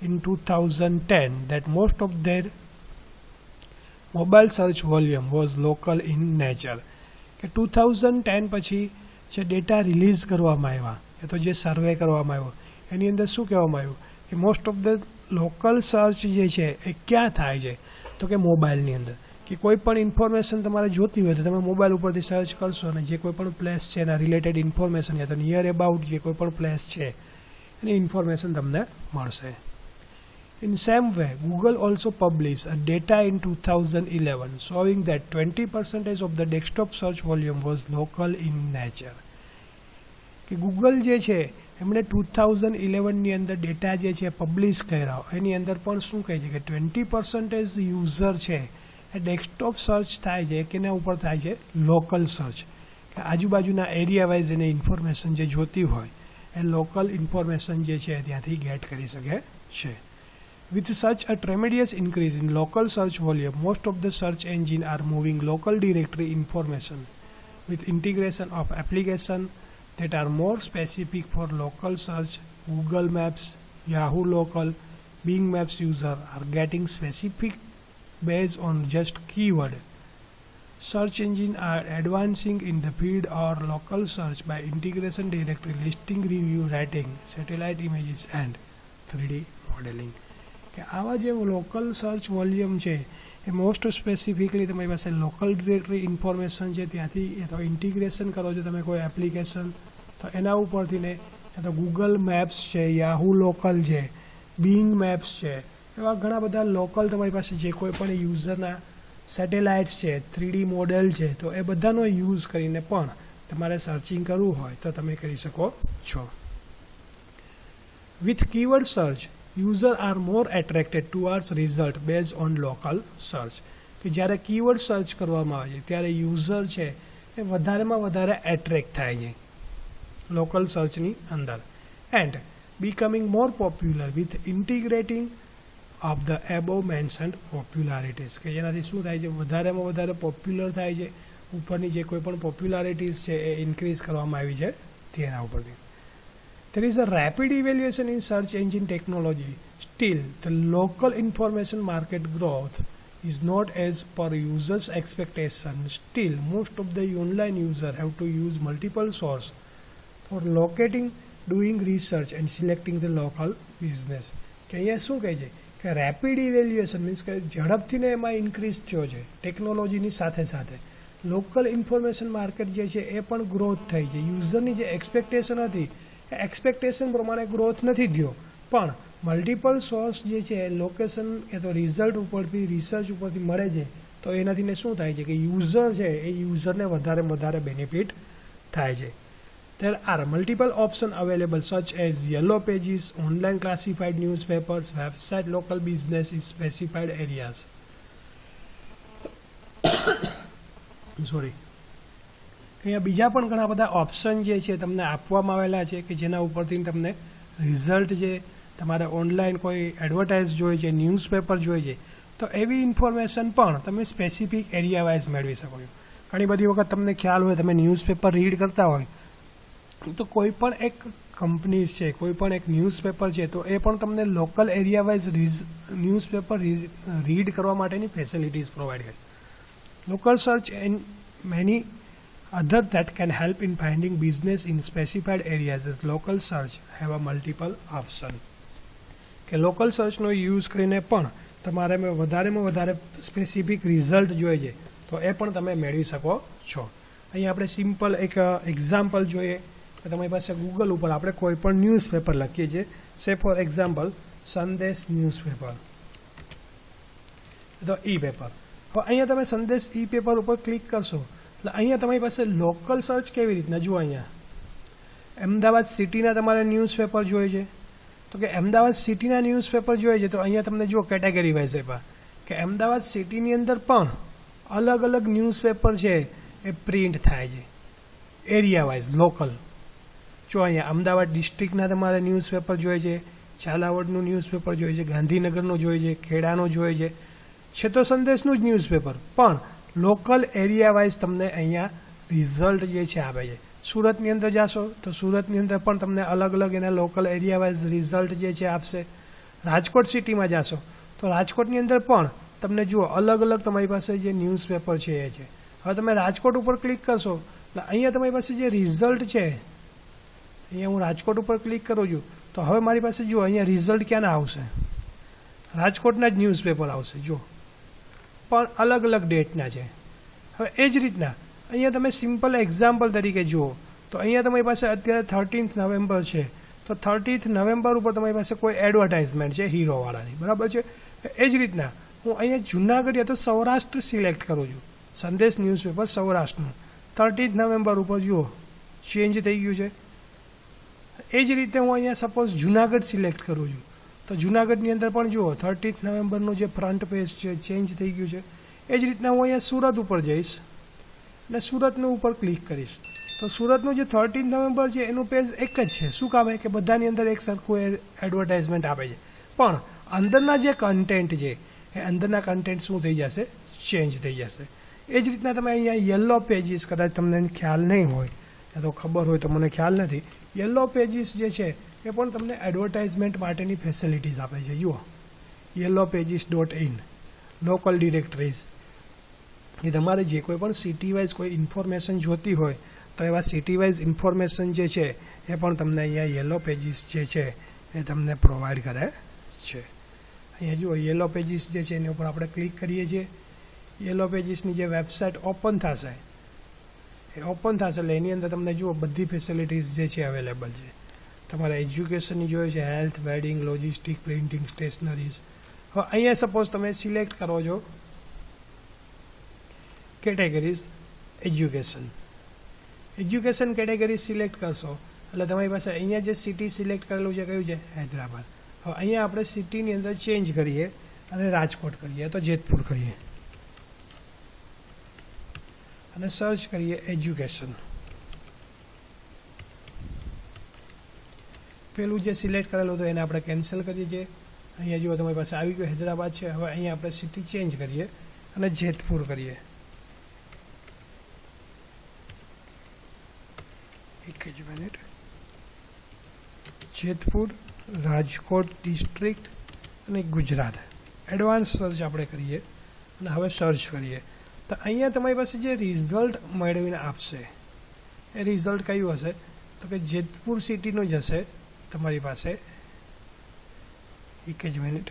in 2010 that most of their mobile search volume was local in nature. કે 2010 પછી જે ડેટા રિલીઝ કરવામાં આવ્યા, એ તો જે સર્વે કરવામાં આવ્યો એની અંદર શું કહેવામાં આવ્યું કે most of the local search જે છે એ ક્યાં થાય છે તો કે મોબાઈલની અંદર. કે કોઈ પણ ઇન્ફોર્મેશન તમારે જોતી હોય તો તમે મોબાઈલ ઉપરથી સર્ચ કરશો અને જે કોઈ પણ પ્લેસ છે એના રિલેટેડ ઇન્ફોર્મેશન યા તો નિયર અબાઉટ જે કોઈ પણ પ્લેસ છે એની ઇન્ફોર્મેશન તમને મળશે. In same way, Google also published a data in 2011 showing that 20% of the desktop search volume was local in nature. કે ગૂગલ જે છે એમણે 2011ની અંદર ડેટા જે છે પબ્લિશ કર્યા, એની અંદર પણ શું કહે છે કે 20% યુઝર છે એ ડેસ્કટોપ સર્ચ થાય છે કે એના ઉપર થાય છે લોકલ સર્ચ, કે આજુબાજુના એરિયા વાઇઝ એને ઇન્ફોર્મેશન જે જોતી હોય એ લોકલ ઇન્ફોર્મેશન જે છે ત્યાંથી ગેટ કરી શકે છે. With such a tremendous increase in local search volume, most of the search engines are moving local directory information with integration of applications that are more specific for local search. Google Maps, Yahoo Local, Bing Maps user are getting specific based on just keyword. Search engines are advancing in the field or local search by integration directory, listing review, rating, satellite images and 3D modeling. કે આવા જે local search volume છે એ most specifically તમારી પાસે local directory information છે ત્યાંથી એ તો integration કરો છો તમે કોઈ એપ્લિકેશન તો એના ઉપરથી ને તો ગૂગલ મેપ્સ છે, યાહુ લોકલ છે, બિંગ મેપ્સ છે, એવા ઘણા બધા લોકલ તમારી પાસે જે કોઈ પણ યુઝરના સેટેલાઇટ્સ છે, 3D મોડેલ છે, તો એ બધાનો યુઝ કરીને પણ તમારે સર્ચિંગ કરવું હોય તો તમે કરી શકો છો. With keyword search user are more attracted towards result base on local search, કે જ્યારે કીવર્ડ સર્ચ કરવામાં આવે છે ત્યારે યુઝર છે એ વધારેમાં વધારે એટ્રેક્ટ થાય છે લોકલ સર્ચની અંદર. And becoming more popular with integrating of the above mentioned popularities, કે જેનાથી શું થાય છે વધારેમાં વધારે પોપ્યુલર થાય છે, ઉપરની જે કોઈ પણ પોપ્યુલારિટીઝ છે એ ઇન્ક્રીઝ કરવામાં આવી છે તેના ઉપરથી. There is a rapid evaluation in search engine technology. Still, the local information market growth is not as per users' expectation. Still, most of the online users have to use multiple sources for locating doing research and selecting the local business. કે અહીંયા શું કહે છે કે rapid evaluation means કે ઝડપથી ને એમાં ઇન્ક્રીઝ થયો છે ટેકનોલોજીની સાથે સાથે. લોકલ ઇન્ફોર્મેશન માર્કેટ જે છે એ પણ ગ્રોથ થઈ છે. યુઝરની જે એક્સપેક્ટેશન હતી એ એક્સપેક્ટેશન પ્રમાણે ગ્રોથ નથી થયો, પણ મલ્ટિપલ સોર્સ જે છે લોકેશન એ તો રિઝલ્ટ ઉપરથી રિસર્ચ ઉપરથી મળે છે, તો એનાથી શું થાય છે કે યુઝર છે એ યુઝરને વધારે બેનિફિટ થાય છે. There are multiple options available such as yellow pages, online classified newspapers, website, local business in specified areas. Sorry, અહીંયા બીજા પણ ઘણા બધા ઓપ્શન જે છે તમને આપવામાં આવેલા છે કે જેના ઉપરથી તમને રિઝલ્ટ જે તમારે ઓનલાઈન કોઈ એડવર્ટાઇઝ જોઈએ છે, ન્યૂઝપેપર જોઈએ છે, તો એવી ઇન્ફોર્મેશન પણ તમે સ્પેસિફિક એરિયા વાઇઝ મેળવી શકો છો. ઘણી બધી વખત તમને ખ્યાલ હોય, તમે ન્યૂઝપેપર રીડ કરતા હોય તો કોઈ પણ એક કંપનીઝ છે, કોઈ પણ એક ન્યૂઝપેપર છે, તો એ પણ તમને local area wise newspaper read કરવા માટેની ફેસિલિટીઝ પ્રોવાઈડ કરે. Local search and many other that can help in finding business in specified areas as local search have a multiple option. કે લોકલ સર્ચનો યુઝ કરીને પણ તમારે વધારેમાં વધારે સ્પેસિફિક રિઝલ્ટ જોઈએ છે તો એ પણ તમે મેળવી શકો છો. અહીંયા આપણે સિમ્પલ એક એક્ઝામ્પલ જોઈએ કે તમારી પાસે ગૂગલ ઉપર આપણે કોઈ પણ ન્યૂઝપેપર લખીએ છીએ, સે ફોર એક્ઝામ્પલ સંદેશ ન્યૂઝપેપર, તો ઈ પેપર. તો અહીંયા તમે સંદેશ ઈ પેપર ઉપર ક્લિક કરશો એટલે અહીંયા તમારી પાસે લોકલ સર્ચ કેવી રીતના, જુઓ અહીંયા અમદાવાદ સિટીના તમારે ન્યૂઝપેપર જોઈએ છે, તો કે અમદાવાદ સિટીના ન્યૂઝપેપર જોઈએ છે તો અહીંયા તમને જુઓ કેટેગરી વાઇઝ આપ્યા કે અમદાવાદ સિટીની અંદર પણ અલગ અલગ ન્યૂઝપેપર છે એ પ્રિન્ટ થાય છે એરિયા વાઇઝ લોકલ. જો અહીંયા અમદાવાદ ડિસ્ટ્રિક્ટના તમારે ન્યૂઝપેપર જોઈએ છે, ઝાલાવાડનું ન્યૂઝપેપર જોઈએ છે, ગાંધીનગરનું જોઈએ છે, ખેડાનું જોઈએ છે તો સંદેશનું જ ન્યૂઝપેપર પણ લોકલ એરિયા વાઇઝ તમને અહીંયા રિઝલ્ટ જે છે આપે છે. સુરતની અંદર જાશો તો સુરતની અંદર પણ તમને અલગ અલગ એના લોકલ એરિયા વાઇઝ રિઝલ્ટ જે છે આપશે. રાજકોટ સિટીમાં જાશો તો રાજકોટની અંદર પણ તમને જુઓ અલગ અલગ તમારી પાસે જે ન્યૂઝપેપર છે એ છે. હવે તમે રાજકોટ ઉપર ક્લિક કરશો એટલે અહીંયા તમારી પાસે જે રિઝલ્ટ છે, અહીંયા હું રાજકોટ ઉપર ક્લિક કરું છું તો હવે મારી પાસે જુઓ અહીંયા રિઝલ્ટ ક્યાંના આવશે, રાજકોટના જ ન્યૂઝપેપર આવશે જો, પણ અલગ અલગ ડેટના છે. હવે એ જ રીતના અહીંયા તમે સિમ્પલ એક્ઝામ્પલ તરીકે જુઓ તો અહીંયા તમારી પાસે અત્યારે 13th નવેમ્બર છે તો 30th નવેમ્બર ઉપર તમારી પાસે કોઈ એડવર્ટાઇઝમેન્ટ છે હીરોવાળાની, બરાબર છે. એ જ રીતના હું અહીંયા જુનાગઢ યા તો સૌરાષ્ટ્ર સિલેક્ટ કરું છું, સંદેશ ન્યૂઝપેપર સૌરાષ્ટ્રનું 30th નવેમ્બર ઉપર જુઓ ચેન્જ થઈ ગયું છે. એ જ રીતે હું અહીંયા સપોઝ જુનાગઢ સિલેક્ટ કરું છું તો જુનાગઢની અંદર પણ જુઓ 30th નવેમ્બરનું જે ફ્રન્ટ પેજ છે ચેન્જ થઈ ગયું છે. એ જ રીતના હું અહીંયા સુરત ઉપર જઈશ અને સુરતનું ઉપર ક્લિક કરીશ તો સુરતનું જે 30th નવેમ્બર છે એનું પેજ એક જ છે. શું કામ કે બધાની અંદર એક સરખું એડવર્ટાઇઝમેન્ટ આપે છે, પણ અંદરના જે કન્ટેન્ટ છે એ અંદરના કન્ટેન્ટ શું થઈ જશે, ચેન્જ થઈ જશે. એ જ રીતના તમે અહીંયા યલો પેજીસ, કદાચ તમને ખ્યાલ નહીં હોય યા તો ખબર હોય તો મને ખ્યાલ નથી, યલો પેજીસ જે છે એ પણ તમને એડવર્ટાઇઝમેન્ટ માટેની ફેસિલિટીઝ આપે છે. જુઓ yellowpages.in લોકલ ડિરેક્ટરીઝ, એ તમારે જે કોઈ પણ સિટી વાઇઝ કોઈ ઇન્ફોર્મેશન જોતી હોય તો એવા સિટી વાઇઝ ઇન્ફોર્મેશન જે છે એ પણ તમને અહીંયા યલો પેજીસ જે છે એ તમને પ્રોવાઈડ કરે છે. અહીંયા જુઓ યલો પેજીસ જે છે એની ઉપર આપણે ક્લિક કરીએ છીએ, યલો પેજીસની જે વેબસાઇટ ઓપન થશે એ ઓપન થશે એટલે એની અંદર તમને જુઓ બધી ફેસિલિટીઝ જે છે અવેલેબલ છે. તમારે એજ્યુકેશનની જોઈએ છે, health, wedding, logistic, printing, stationeries. હવે અહીંયા સપોઝ તમે સિલેક્ટ કરો છો categories education, education category select કરશો એટલે તમારી પાસે અહીંયા જે સિટી સિલેક્ટ કરેલું છે કયું છે, હૈદરાબાદ. હવે અહીંયા આપણે સિટીની અંદર ચેન્જ કરીએ અને રાજકોટ કરીએ તો જેતપુર કરીએ અને સર્ચ કરીએ એજ્યુકેશન. પેલું જે સિલેક્ટ કરેલું હતું એને આપણે કેન્સલ કરીએ છીએ. અહીંયા જુઓ તમારી પાસે આવી ગયું હૈદરાબાદ છે. હવે અહીંયા આપણે સિટી ચેન્જ કરીએ અને જેતપુર કરીએ. એક જ મિનિટ, જેતપુર, રાજકોટ ડિસ્ટ્રિક્ટ અને ગુજરાત. એડવાન્સ સર્ચ આપણે કરીએ અને હવે સર્ચ કરીએ તો અહીંયા તમારી પાસે જે રિઝલ્ટ મેળવીને આપશે એ રિઝલ્ટ કયું હશે, તો કે જેતપુર સિટીનો જ હશે તમારી પાસે. એક જ મિનિટ,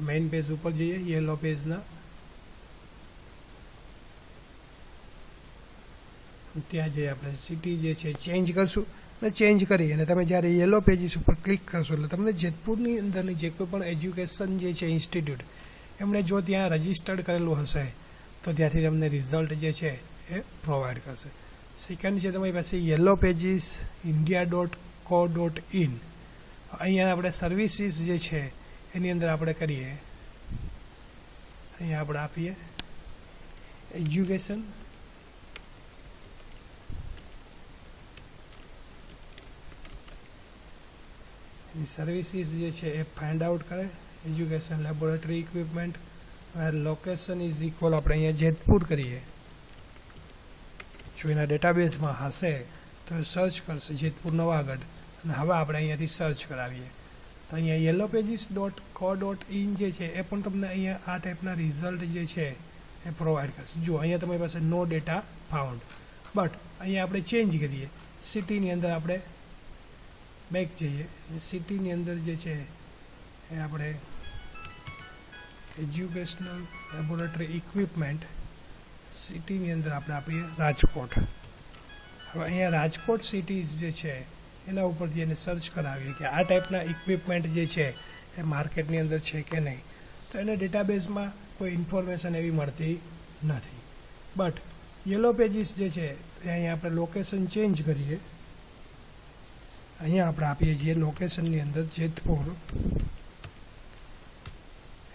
મેઇન પેજ ઉપર જઈએ, યલો પેજના. ત્યાં જઈએ આપણે સિટી જે છે ચેન્જ કરશું અને ચેન્જ કરી અને તમે જ્યારે યલો પેજીસ ઉપર ક્લિક કરશો એટલે તમને જેતપુરની અંદરની જે કોઈ પણ એજ્યુકેશન જે છે ઇન્સ્ટિટ્યૂટ એમણે જો ત્યાં રજિસ્ટર્ડ કરેલું હશે તો ત્યાંથી તમને રિઝલ્ટ જે છે એ પ્રોવાઈડ કરશે. સેકન્ડ છે તમારી પાસે યલો પેજીસ india.co.in. અહીંયા આપણે સર્વિસીસ જે છે એની અંદર આપણે કરીએ, અહીંયા આપણે આપીએ એજ્યુકેશન. સર્વિસીસ જે છે એ ફાઇન્ડ આઉટ કરે, education laboratory equipment, location is equal આપણે અહીંયા જેતપુર કરીએ. જો એના ડેટાબેઝમાં હશે તો સર્ચ કરશે જેતપુર નવાગઢ અને હવે આપણે અહીંયાથી સર્ચ કરાવીએ તો અહીંયા yellowpages.co.in જે છે એ પણ તમને અહીંયા આ ટાઈપના રિઝલ્ટ જે છે એ પ્રોવાઈડ કરશે. જો અહીંયા તમારી પાસે નો ડેટા ફાઉન્ડ, બટ અહીંયા આપણે ચેન્જ કરીએ, સિટીની અંદર આપણે બેક જઈએ, સિટીની અંદર જે છે એ આપણે એજ્યુકેશનલ લેબોરેટરી ઇક્વિપમેન્ટ સિટીની અંદર આપણે આપીએ રાજકોટ. હવે અહીંયા રાજકોટ સિટીઝ જે છે એના ઉપરથી એને સર્ચ કરાવીએ કે આ ટાઈપના ઇક્વિપમેન્ટ જે છે એ માર્કેટની અંદર છે કે નહીં, તો એને ડેટાબેઝમાં કોઈ ઇન્ફોર્મેશન એવી મળતી નથી. બટ યલો પેજીસ જે છે એ અહીંયા આપણે લોકેશન ચેન્જ કરીએ, અહીંયા આપણે આપીએ છીએ લોકેશનની અંદર જેતપુર,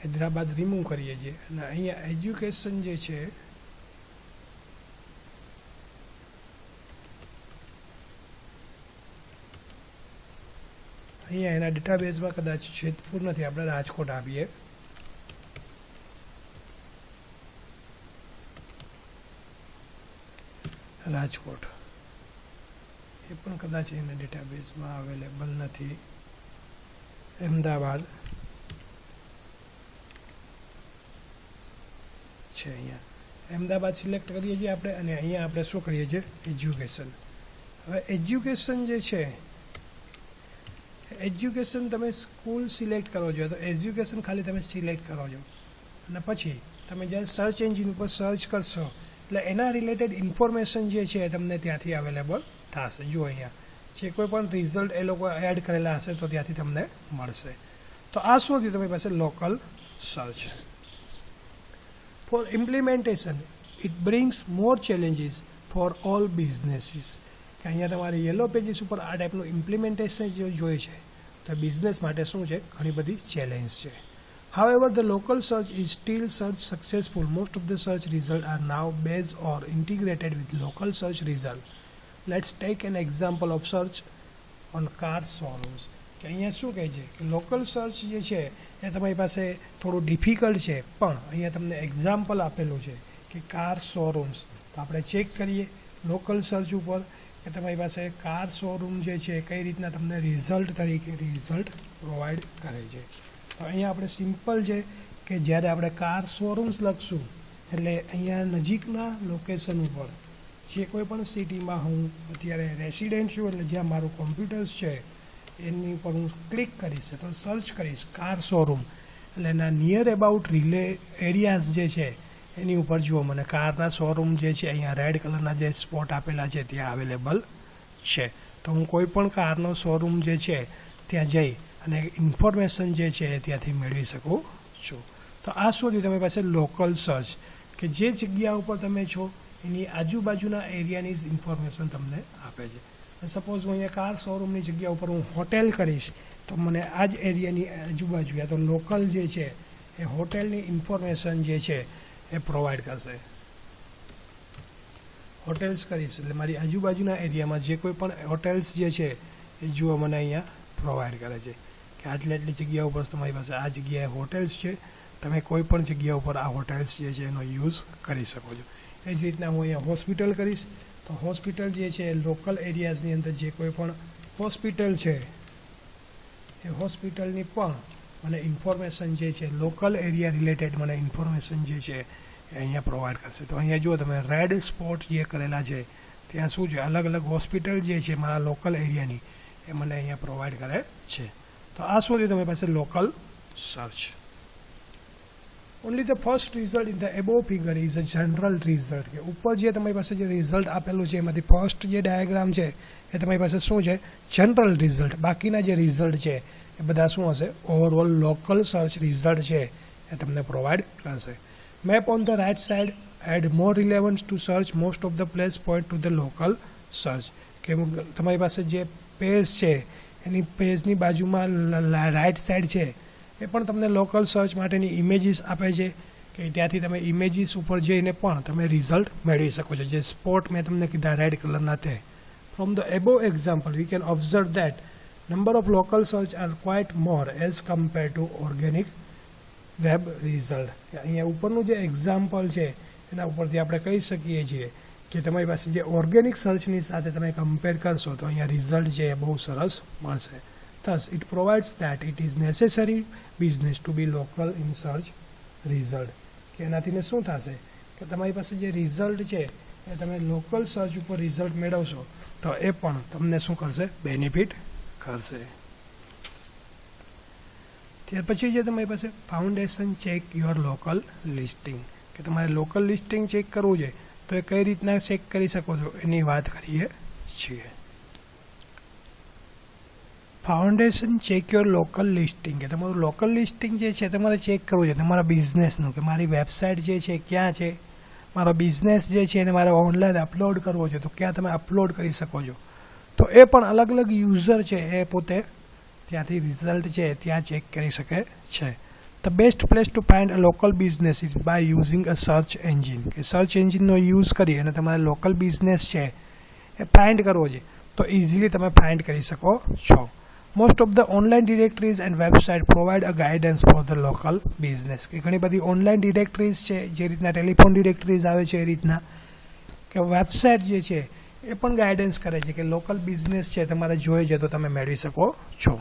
હૈદરાબાદ રિમૂવ કરીએ છીએ અને અહીંયા એજ્યુકેશન જે છે અહીંયા એના ડેટાબેઝમાં કદાચ જેતપુર નથી, આપણે રાજકોટ આપીએ. રાજકોટ એ પણ કદાચ એના ડેટાબેઝમાં અવેલેબલ નથી. અમદાવાદ છે, અહીંયા અમદાવાદ સિલેક્ટ કરીએ છીએ આપણે અને અહીંયા આપણે શું કરીએ છીએ એજ્યુકેશન. હવે એજ્યુકેશન જે છે, એજ્યુકેશન તમે સ્કૂલ સિલેક્ટ કરો છો તો એજ્યુકેશન ખાલી તમે સિલેક્ટ કરો છો અને પછી તમે જ્યારે સર્ચ એન્જિન ઉપર સર્ચ કરશો એટલે એના રિલેટેડ ઇન્ફોર્મેશન જે છે એ તમને ત્યાંથી અવેલેબલ થશે. જો અહીંયા જે કોઈ પણ રિઝલ્ટ એ લોકો એડ કરેલા હશે તો ત્યાંથી તમને મળશે. તો આ શું થયું તમારી પાસે local search. For implementation it brings more challenges for all businesses. કે અહીંયા તમારે યલો પેજીસ ઉપર આ ટાઈપનું ઇમ્પ્લિમેન્ટેશન જે જોઈએ છે તો બિઝનેસ માટે શું છે, ઘણી બધી ચેલેન્જ છે. However, the local search is still search successful. Most of the search results are now based or integrated with local search result. Let's take an example of search on car showrooms. કે અહીંયા શું કહે છે કે local search જે છે એ તમારી પાસે થોડું ડિફિકલ્ટ છે, પણ અહીંયા તમને એક્ઝામ્પલ આપેલું છે કે કાર શોરૂમ્સ. તો આપણે ચેક કરીએ લોકલ સર્ચ ઉપર કે તમારી પાસે કાર શોરૂમ જે છે કઈ રીતના તમને રિઝલ્ટ તરીકે રિઝલ્ટ પ્રોવાઈડ કરે છે. તો અહીંયા આપણે સિમ્પલ છે કે જ્યારે આપણે કાર શોરૂમ્સ લખશું એટલે અહીંયા નજીકના લોકેશન ઉપર જે કોઈ પણ સિટીમાં હું અત્યારે રેસિડેન્ટ છું એટલે જ્યાં મારું કોમ્પ્યુટર્સ છે એની ઉપર હું ક્લિક કરીશ તો સર્ચ કરીશ કાર શોરૂમ એટલે એના નિયર અબાઉટ એરિયાઝ જે છે એની ઉપર જુઓ મને કારના શોરૂમ જે છે અહીંયા રેડ કલરના જે સ્પોટ આપેલા છે ત્યાં અવેલેબલ છે. તો હું કોઈ પણ કારનો શોરૂમ જે છે ત્યાં જઈ અને ઇન્ફોર્મેશન જે છે એ ત્યાંથી મેળવી શકું છું. તો આ શું થયું તમારી પાસે લોકલ સર્ચ કે જે જગ્યા ઉપર તમે છો એની આજુબાજુના એરિયાની ઇન્ફોર્મેશન તમને આપે છે. સપોઝ હું અહીંયા કાર શોરૂમની જગ્યા ઉપર હું હોટેલ કરીશ તો મને આ જ એરિયાની આજુબાજુ યા તો લોકલ જે છે એ હોટેલની ઇન્ફોર્મેશન જે છે એ પ્રોવાઈડ કરશે. હોટેલ્સ કરીશ એટલે મારી આજુબાજુના એરિયામાં જે કોઈ પણ હોટેલ્સ જે છે એ જુઓ મને અહીંયા પ્રોવાઈડ કરે છે કે આટલી જગ્યા ઉપર તમારી પાસે આ જગ્યાએ હોટેલ્સ છે, તમે કોઈ પણ જગ્યા ઉપર આ હોટેલ્સ જે છે એનો યુઝ કરી શકો છો. એ જ રીતના હું અહીંયા હોસ્પિટલ કરીશ તો હોસ્પિટલ જે છે લોકલ એરિયાઝની અંદર જે કોઈ પણ હોસ્પિટલ છે એ હોસ્પિટલની પણ મને ઇન્ફોર્મેશન જે છે લોકલ એરિયા રિલેટેડ મને ઇન્ફોર્મેશન જે છે એ અહીંયા પ્રોવાઈડ કરશે. તો અહીંયા જુઓ તમે રેડ સ્પોટ જે કરેલા છે ત્યાં શું છે અલગ અલગ હોસ્પિટલ જે છે મારા લોકલ એરિયાની એ મને અહીંયા પ્રોવાઈડ કરે છે. તો આ શું છે તમારી પાસે local search. Only the first result in the above figure is a general result. કે ઉપર જે તમારી પાસે જે રિઝલ્ટ આપેલું છે એમાંથી ફર્સ્ટ જે ડાયાગ્રામ છે એ તમારી પાસે શું છે જનરલ રિઝલ્ટ. બાકીના જે રિઝલ્ટ છે એ બધા શું હશે ઓવરઓલ લોકલ સર્ચ રિઝલ્ટ છે એ તમને પ્રોવાઈડ કરશે. Map on the right side add more relevance to search most of the place point to the local search. કે તમારી પાસે જે પેજ છે એની પેજની બાજુમાં રાઇટ સાઇડ છે એ પણ તમને લોકલ સર્ચ માટેની ઇમેજીસ આપે છે કે ત્યાંથી તમે ઇમેજીસ ઉપર જઈને પણ તમે રિઝલ્ટ મેળવી શકો છો. જે સ્પોટ મેં તમને કીધા રેડ કલરના તે. From the above example we can observe that number of local search are quite more as compared to organic web result. અહીંયા ઉપરનું જે એક્ઝામ્પલ છે એના ઉપરથી આપણે કહી શકીએ છીએ કે તમારી પાસે જે ઓર્ગેનિક સર્ચની સાથે તમે કમ્પેર કરશો તો અહીંયા રિઝલ્ટ છે એ બહુ સરસ મળશે. Thus, it provides that it is necessary business to be local in search result. કે એનાથી શું થશે કે તમારી પાસે જે રિઝલ્ટ છે એ તમે લોકલ સર્ચ ઉપર રિઝલ્ટ મેળવશો તો એ પણ તમને શું કરશે બેનિફિટ કરશે. ત્યાર પછી જે તમારી પાસે foundation check your local listing. કે તમારે લોકલ લિસ્ટિંગ ચેક કરવું છે તો એ કઈ રીતના ચેક કરી શકો છો એની વાત કરીએ છીએ. Foundation check your local listing. કે તમારું લોકલ લિસ્ટિંગ જે છે તમારે ચેક કરવું છે તમારા બિઝનેસનું કે મારી વેબસાઇટ જે છે ક્યાં છે, મારો બિઝનેસ જે છે એને મારે ઓનલાઈન અપલોડ કરવો છે તો ક્યાં તમે અપલોડ કરી શકો છો. તો એ પણ અલગ અલગ યુઝર છે એ પોતે ત્યાંથી રિઝલ્ટ છે ત્યાં ચેક કરી શકે છે. The best place to find a local business is by using a search engine. કે સર્ચ એન્જિનનો યુઝ કરી અને તમારે લોકલ બિઝનેસ છે એ ફાઇન્ડ કરવો છે તો ઇઝીલી તમે ફાઇન્ડ કરી શકો છો. Most of the online directories and website provide a guidance for the local business. કે ઘણી બધી ઓનલાઈન ડિરેક્ટરીઝ છે જે રીતના ટેલિફોન ડિરેક્ટરીઝ આવે છે એ રીતના કે વેબસાઇટ જે છે એ પણ ગાઈડન્સ કરે છે કે લોકલ બિઝનેસ છે તમારે જોઈએ છે તો તમે મેળવી શકો છો.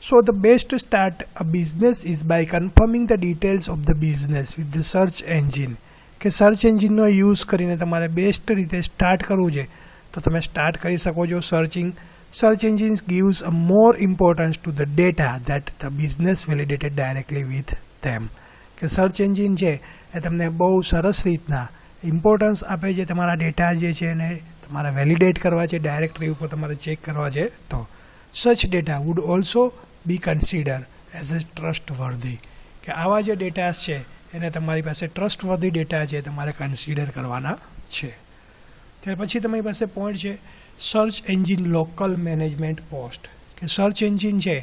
So the best start a business is by confirming the details of the business with the search engine. કે સર્ચ એન્જિનનો યુઝ કરીને તમારે બેસ્ટ રીતે સ્ટાર્ટ કરવું છે તો તમે સ્ટાર્ટ કરી શકો છો searching. Search engines gives a more importance to the data that the business validated directly with them. કે સર્ચ એન્જિન છે એ તમને બહુ સરસ રીતના ઇમ્પોર્ટન્સ આપે છે તમારા ડેટા જે છે એને તમારે વેલિડેટ કરવા છે ડાયરેક્ટરી ઉપર તમારે ચેક કરવા છે તો such data would also be consider as a trustworthy. કે આવા જે ડેટા છે એને તમારી પાસે ટ્રસ્ટવર્ધી ડેટા છે તમારે કન્સિડર કરવાના છે. ત્યાર પછી તમારી પાસે પોઈન્ટ છે search engine local management post. કે સર્ચ એન્જિન છે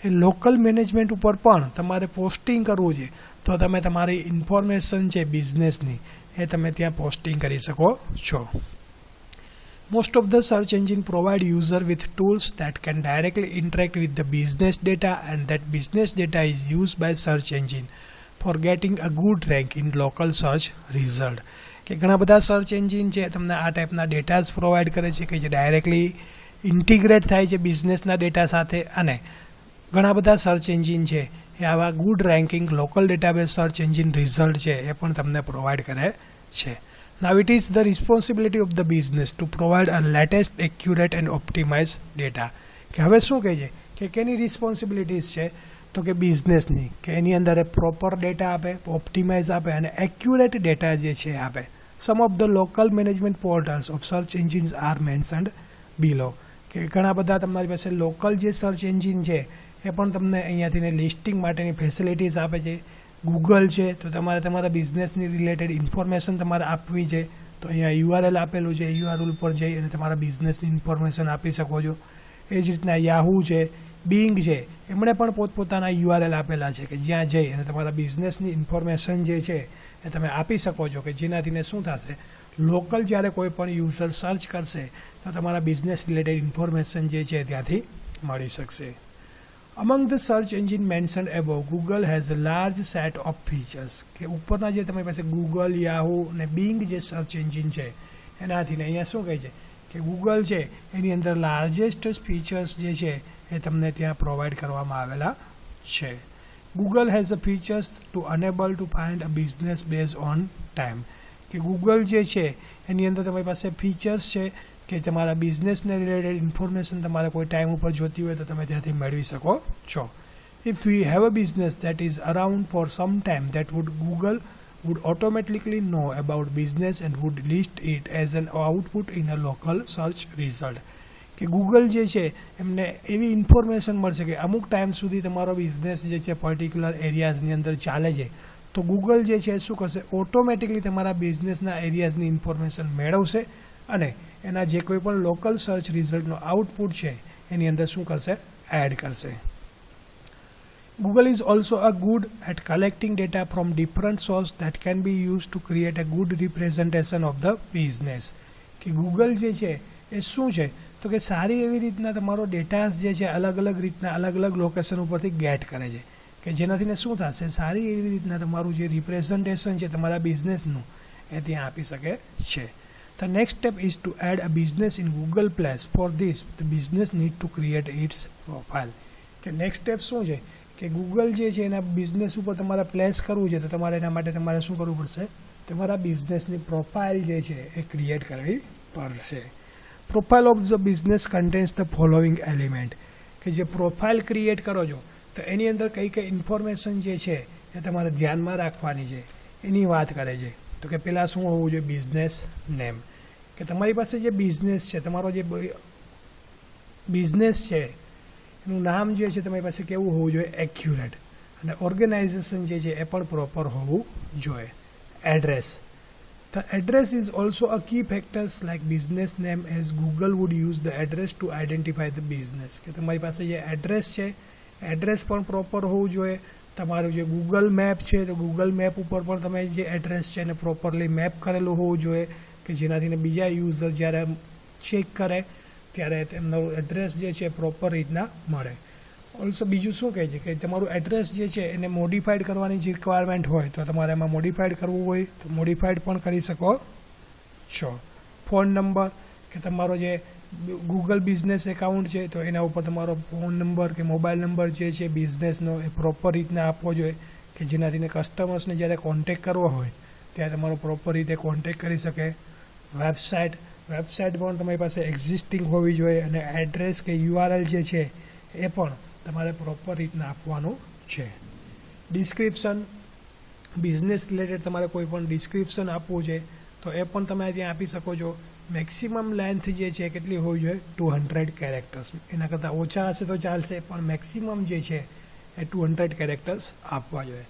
એ લોકલ મેનેજમેન્ટ ઉપર પણ તમારે પોસ્ટિંગ કરવું છે તો તમે તમારી ઇન્ફોર્મેશન છે બિઝનેસની એ તમે ત્યાં પોસ્ટિંગ કરી શકો છો. Most of the search engine provide user with tools that can directly interact with the business data and that business data is use by search engine for getting a good rank in local search result. કે ઘણા બધા search engine છે તમને આ ટાઈપના ડેટાઝ provide કરે છે કે જે ડાયરેક્ટલી ઇન્ટિગ્રેટ થાય છે બિઝનેસના ડેટા સાથે અને ઘણા બધા સર્ચ એન્જિન છે એ આવા good ranking local database search engine result છે એ પણ તમને પ્રોવાઈડ કરે છે. Now it is the responsibility of the business to provide a latest accurate and optimize data. કે હવે શું કહે છે કે કેની રિસ્પોન્સિબિલિટીઝ છે તો કે બિઝનેસની કે એની અંદર પ્રોપર ડેટા આપે, ઓપ્ટિમાઇઝ આપે અને એક્યુરેટ ડેટા જે છે આપે. Some of the local management portals of search engines are mentioned below. કે ઘણા બધા તમારી પાસે લોકલ જે સર્ચ એન્જિન છે એ પણ તમને અહીંયાથી લિસ્ટિંગ માટેની ફેસિલિટીઝ આપે છે. ગૂગલ છે તો તમારે તમારા બિઝનેસની રિલેટેડ ઇન્ફોર્મેશન તમારે આપવી છે તો અહીંયા યુઆરએલ આપેલું છે, યુઆરએલ ઉપર જઈ અને તમારા બિઝનેસની ઇન્ફોર્મેશન આપી શકો છો. એ જ રીતના યાહુ છે, બિંગ છે એમણે પણ પોતપોતાના યુઆરએલ આપેલા છે કે જ્યાં જઈ અને તમારા બિઝનેસની ઇન્ફોર્મેશન જે છે એ તમે આપી શકો છો કે જેનાથીને શું થશે લોકલ જ્યારે કોઈ પણ યુઝર સર્ચ કરશે તો તમારા બિઝનેસ રિલેટેડ ઇન્ફોર્મેશન જે છે ત્યાંથી મળી શકશે. Among the search engine mentioned above, Google has a large set of features. કે ઉપરના જે તમારી પાસે Google, Yahoo અને Bing જે સર્ચ એન્જિન છે એનાથી અહીંયા શું કહે છે કે Google છે એની અંદર લાર્જેસ્ટ ફીચર્સ જે છે એ તમને ત્યાં પ્રોવાઈડ કરવામાં આવેલા છે. Google has the features to enable to find a business based on time. કે ગૂગલ જે છે એની અંદર તમારી પાસે ફીચર્સ છે કે તમારા બિઝનેસને રિલેટેડ ઇન્ફોર્મેશન તમારે કોઈ ટાઈમ ઉપર જોતી હોય તો તમે ત્યાંથી મેળવી શકો છો. If we have a business that is around for some time, that would Google would automatically know about business and would list it as an output in a local search result. કે Google જે છે એમને એવી information મળશે કે અમુક time સુધી તમારો બિઝનેસ જે છે પર્ટિક્યુલર એરિયાઝની અંદર ચાલે છે તો ગૂગલ જે છે શું કરશે, ઓટોમેટિકલી તમારા બિઝનેસના એરિયાઝની ઇન્ફોર્મેશન મેળવશે અને એના જે કોઈ પણ લોકલ સર્ચ રિઝલ્ટનો આઉટપુટ છે એની અંદર શું કરશે, એડ કરશે. Google is also a good at collecting data from different sources that can be used to create a good representation of the business. કે ગૂગલ જે છે એ શું છે તો કે સારી એવી રીતના તમારો ડેટા જે છે અલગ અલગ રીતના અલગ અલગ લોકેશન ઉપરથી ગેટ કરે છે કે જેનાથી શું થશે, સારી એવી રીતના તમારું જે રિપ્રેઝન્ટેશન છે તમારા બિઝનેસનું એ ત્યાં આપી શકે છે. The next step is to add a business in Google Plus. For this, the business need to create its profile. કે નેક્સ્ટ સ્ટેપ શું છે કે ગૂગલ જે છે એના બિઝનેસ ઉપર તમારે પ્લેસ કરવું છે તો તમારે એના માટે તમારે શું કરવું પડશે, તમારા બિઝનેસની પ્રોફાઇલ જે છે એ ક્રિએટ કરવી પડશે. Profile of the business contains the following element. કે જે પ્રોફાઇલ ક્રિએટ કરો છો તો એની અંદર કઈ કઈ ઇન્ફોર્મેશન જે છે એ તમારે ધ્યાનમાં રાખવાની છે એની વાત કરે છે. તો કે પહેલાં શું હોવું જોઈએ, બિઝનેસ નેમ. કે તમારી પાસે જે બિઝનેસ છે, તમારો જે બિઝનેસ છે એનું નામ જે છે તમારી પાસે કેવું હોવું જોઈએ, એક્યુરેટ. અને ઓર્ગેનાઇઝેશન જે છે એ પણ પ્રોપર હોવું જોઈએ. Address. The address is also a key factors like business name, as Google would use the address to identify the business. કે તમારી પાસે જે એડ્રેસ છે એડ્રેસ પણ પ્રોપર હોવું જોઈએ. તમારું જે ગૂગલ મેપ છે તો ગૂગલ મેપ ઉપર પણ તમે જે એડ્રેસ છે એને પ્રોપરલી મેપ કરેલું હોવું જોઈએ કે જેનાથી બીજા યુઝર જ્યારે ચેક કરે ત્યારે તેમનું એડ્રેસ જે છે પ્રોપર રીતના મળે. ઓલ્સો બીજું શું કહે છે કે તમારું એડ્રેસ જે છે એને મોડિફાઈડ કરવાની જે રિક્વાયરમેન્ટ હોય તો તમારે એમાં મોડિફાઈડ કરવું હોય તો મોડિફાઈડ પણ કરી શકો છો. ફોન નંબર, કે તમારો જે ગૂગલ બિઝનેસ એકાઉન્ટ છે તો એના ઉપર તમારો ફોન નંબર કે મોબાઈલ નંબર જે છે બિઝનેસનો એ પ્રોપર રીતના આપવો જોઈએ કે જેનાથી કસ્ટમર્સને જ્યારે કોન્ટેક કરવો હોય ત્યારે તમારો પ્રોપર રીતે કોન્ટેક કરી શકે. વેબસાઇટ પણ તમારી પાસે એક્ઝિસ્ટિંગ હોવી જોઈએ અને એડ્રેસ કે યુઆરએલ જે છે એ પણ તમારે પ્રોપર રીતના આપવાનું છે. ડિસ્ક્રિપ્શન, બિઝનેસ રિલેટેડ તમારે કોઈ પણ ડિસ્ક્રિપ્શન આપવું છે તો એ પણ તમે ત્યાં આપી શકો છો. મેક્સિમમ લેન્થ જે છે કેટલી હોવી જોઈએ, 200 કેરેક્ટર્સ. એના કરતાં ઓછા હશે તો ચાલશે પણ મેક્સિમમ જે છે એ 200 કેરેક્ટર્સ આપવા જોઈએ.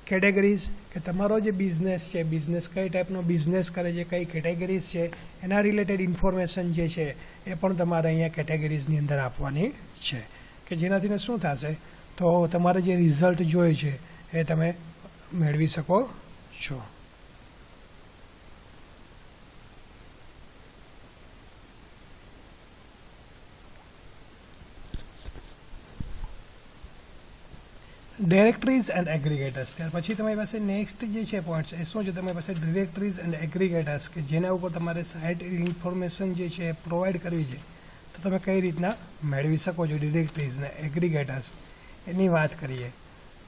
કેટેગરીઝ, કે તમારો જે બિઝનેસ છે બિઝનેસ કઈ ટાઈપનો બિઝનેસ કરે છે, કઈ કેટેગરીઝ છે એના રિલેટેડ ઇન્ફોર્મેશન જે છે એ પણ તમારે અહીંયા કેટેગરીઝની અંદર આપવાની છે કે જેનાથી શું થશે તો તમારે જે રિઝલ્ટ જોઈએ છે એ તમે મેળવી શકો છો. Directories and aggregators. ત્યાર પછી તમારી પાસે નેક્સ્ટ જે છે પોઈન્ટ્સ એ શું છે, તમારી પાસે ડિરેક્ટરીઝ એન્ડ એગ્રીગેટર્સ કે જેના ઉપર તમારે સાઇટ ઇન્ફોર્મેશન જે છે પ્રોવાઈડ કરવી છે તો તમે કઈ રીતના મેળવી શકો છો ડિરેક્ટરીઝ અને એગ્રીગેટર્સ એની વાત કરીએ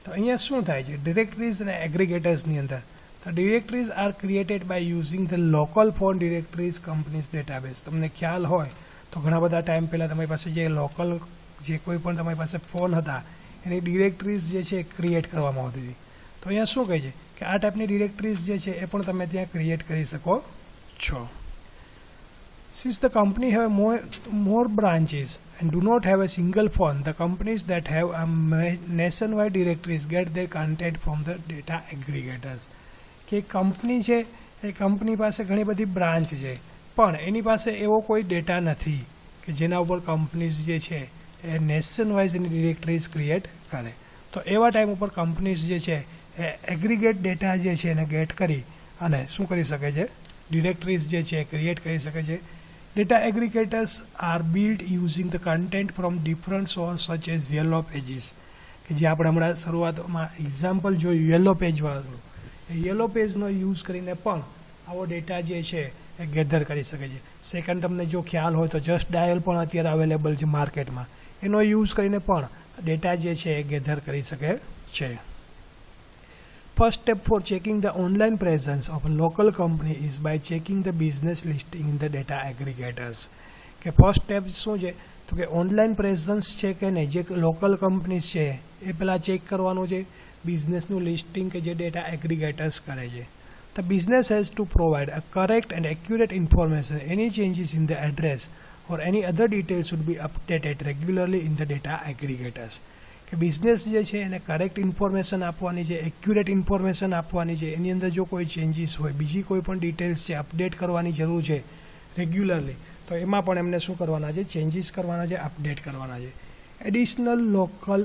તો અહીંયા શું થાય છે ડિરેક્ટરીઝ અને એગ્રીગેટર્સની અંદર. તો directories are created by using the local phone directories companies database. તમને ખ્યાલ હોય તો ઘણા બધા ટાઈમ પહેલાં તમારી પાસે જે લોકલ જે કોઈ પણ તમારી પાસે ફોન હતા એની ડિરેક્ટરીઝ જે છે ક્રિએટ કરવામાં આવતી હતી. તો અહીંયા શું કહે છે કે આ ટાઈપની ડિરેક્ટરીઝ જે છે એ પણ તમે ત્યાં ક્રિએટ કરી શકો છો. Since the company have more branches and do not have a single phone, the companies that have a nationwide directories get their content from the data aggregators. કે કંપની છે એ કંપની પાસે ઘણી બધી બ્રાન્ચ છે પણ એની પાસે એવો કોઈ ડેટા નથી કે જેના ઉપર કંપનીઝ જે છે એ નેશન વાઇઝ એની ડિરેક્ટરીઝ ક્રિએટ કરે. તો એવા ટાઈમ ઉપર કંપનીઝ જે છે એ એગ્રીગેટ ડેટા જે છે એને ગેટ કરી અને શું કરી શકે છે, ડિરેક્ટરીઝ જે છે ક્રિએટ કરી શકે છે. Data aggregators are built using the content from different sources such as Yellow Pages. કે જે આપણે હમણાં શરૂઆતમાં એક્ઝામ્પલ જોયું યલો પેજ વાળું, એ યલો પેજનો યુઝ કરીને પણ આવો ડેટા જે છે એ ગેધર કરી શકે છે. સેકન્ડ, તમને જો ખ્યાલ હોય તો જસ્ટ ડાયલ પણ અત્યારે અવેલેબલ છે માર્કેટમાં, એનો યુઝ કરીને પણ ડેટા જે છે એ ગેધર કરી શકે છે. first step for checking the online presence of a local company is by checking the business listing in the data aggregators. કે ફર્સ્ટ સ્ટેપ શું છે તો કે ઓનલાઈન પ્રેઝન્સ છે કે નહીં, જે લોકલ કંપનીઝ છે એ પહેલાં ચેક કરવાનું છે બિઝનેસનું લિસ્ટિંગ કે જે ડેટા એગ્રીગેટર્સ કરે છે. The business has to provide a correct and accurate information. Any changes in the address or any other details should be updated regularly in the data aggregators. કે business જે છે એને correct information આપવાની છે, accurate information આપવાની છે. એની અંદર જો કોઈ ચેન્જીસ હોય, બીજી કોઈ પણ ડિટેલ્સ છે અપડેટ કરવાની જરૂર છે રેગ્યુલરલી, તો એમાં પણ એમને શું કરવાના છે, ચેન્જીસ કરવાના છે, અપડેટ કરવાના છે. એડિશનલ લોકલ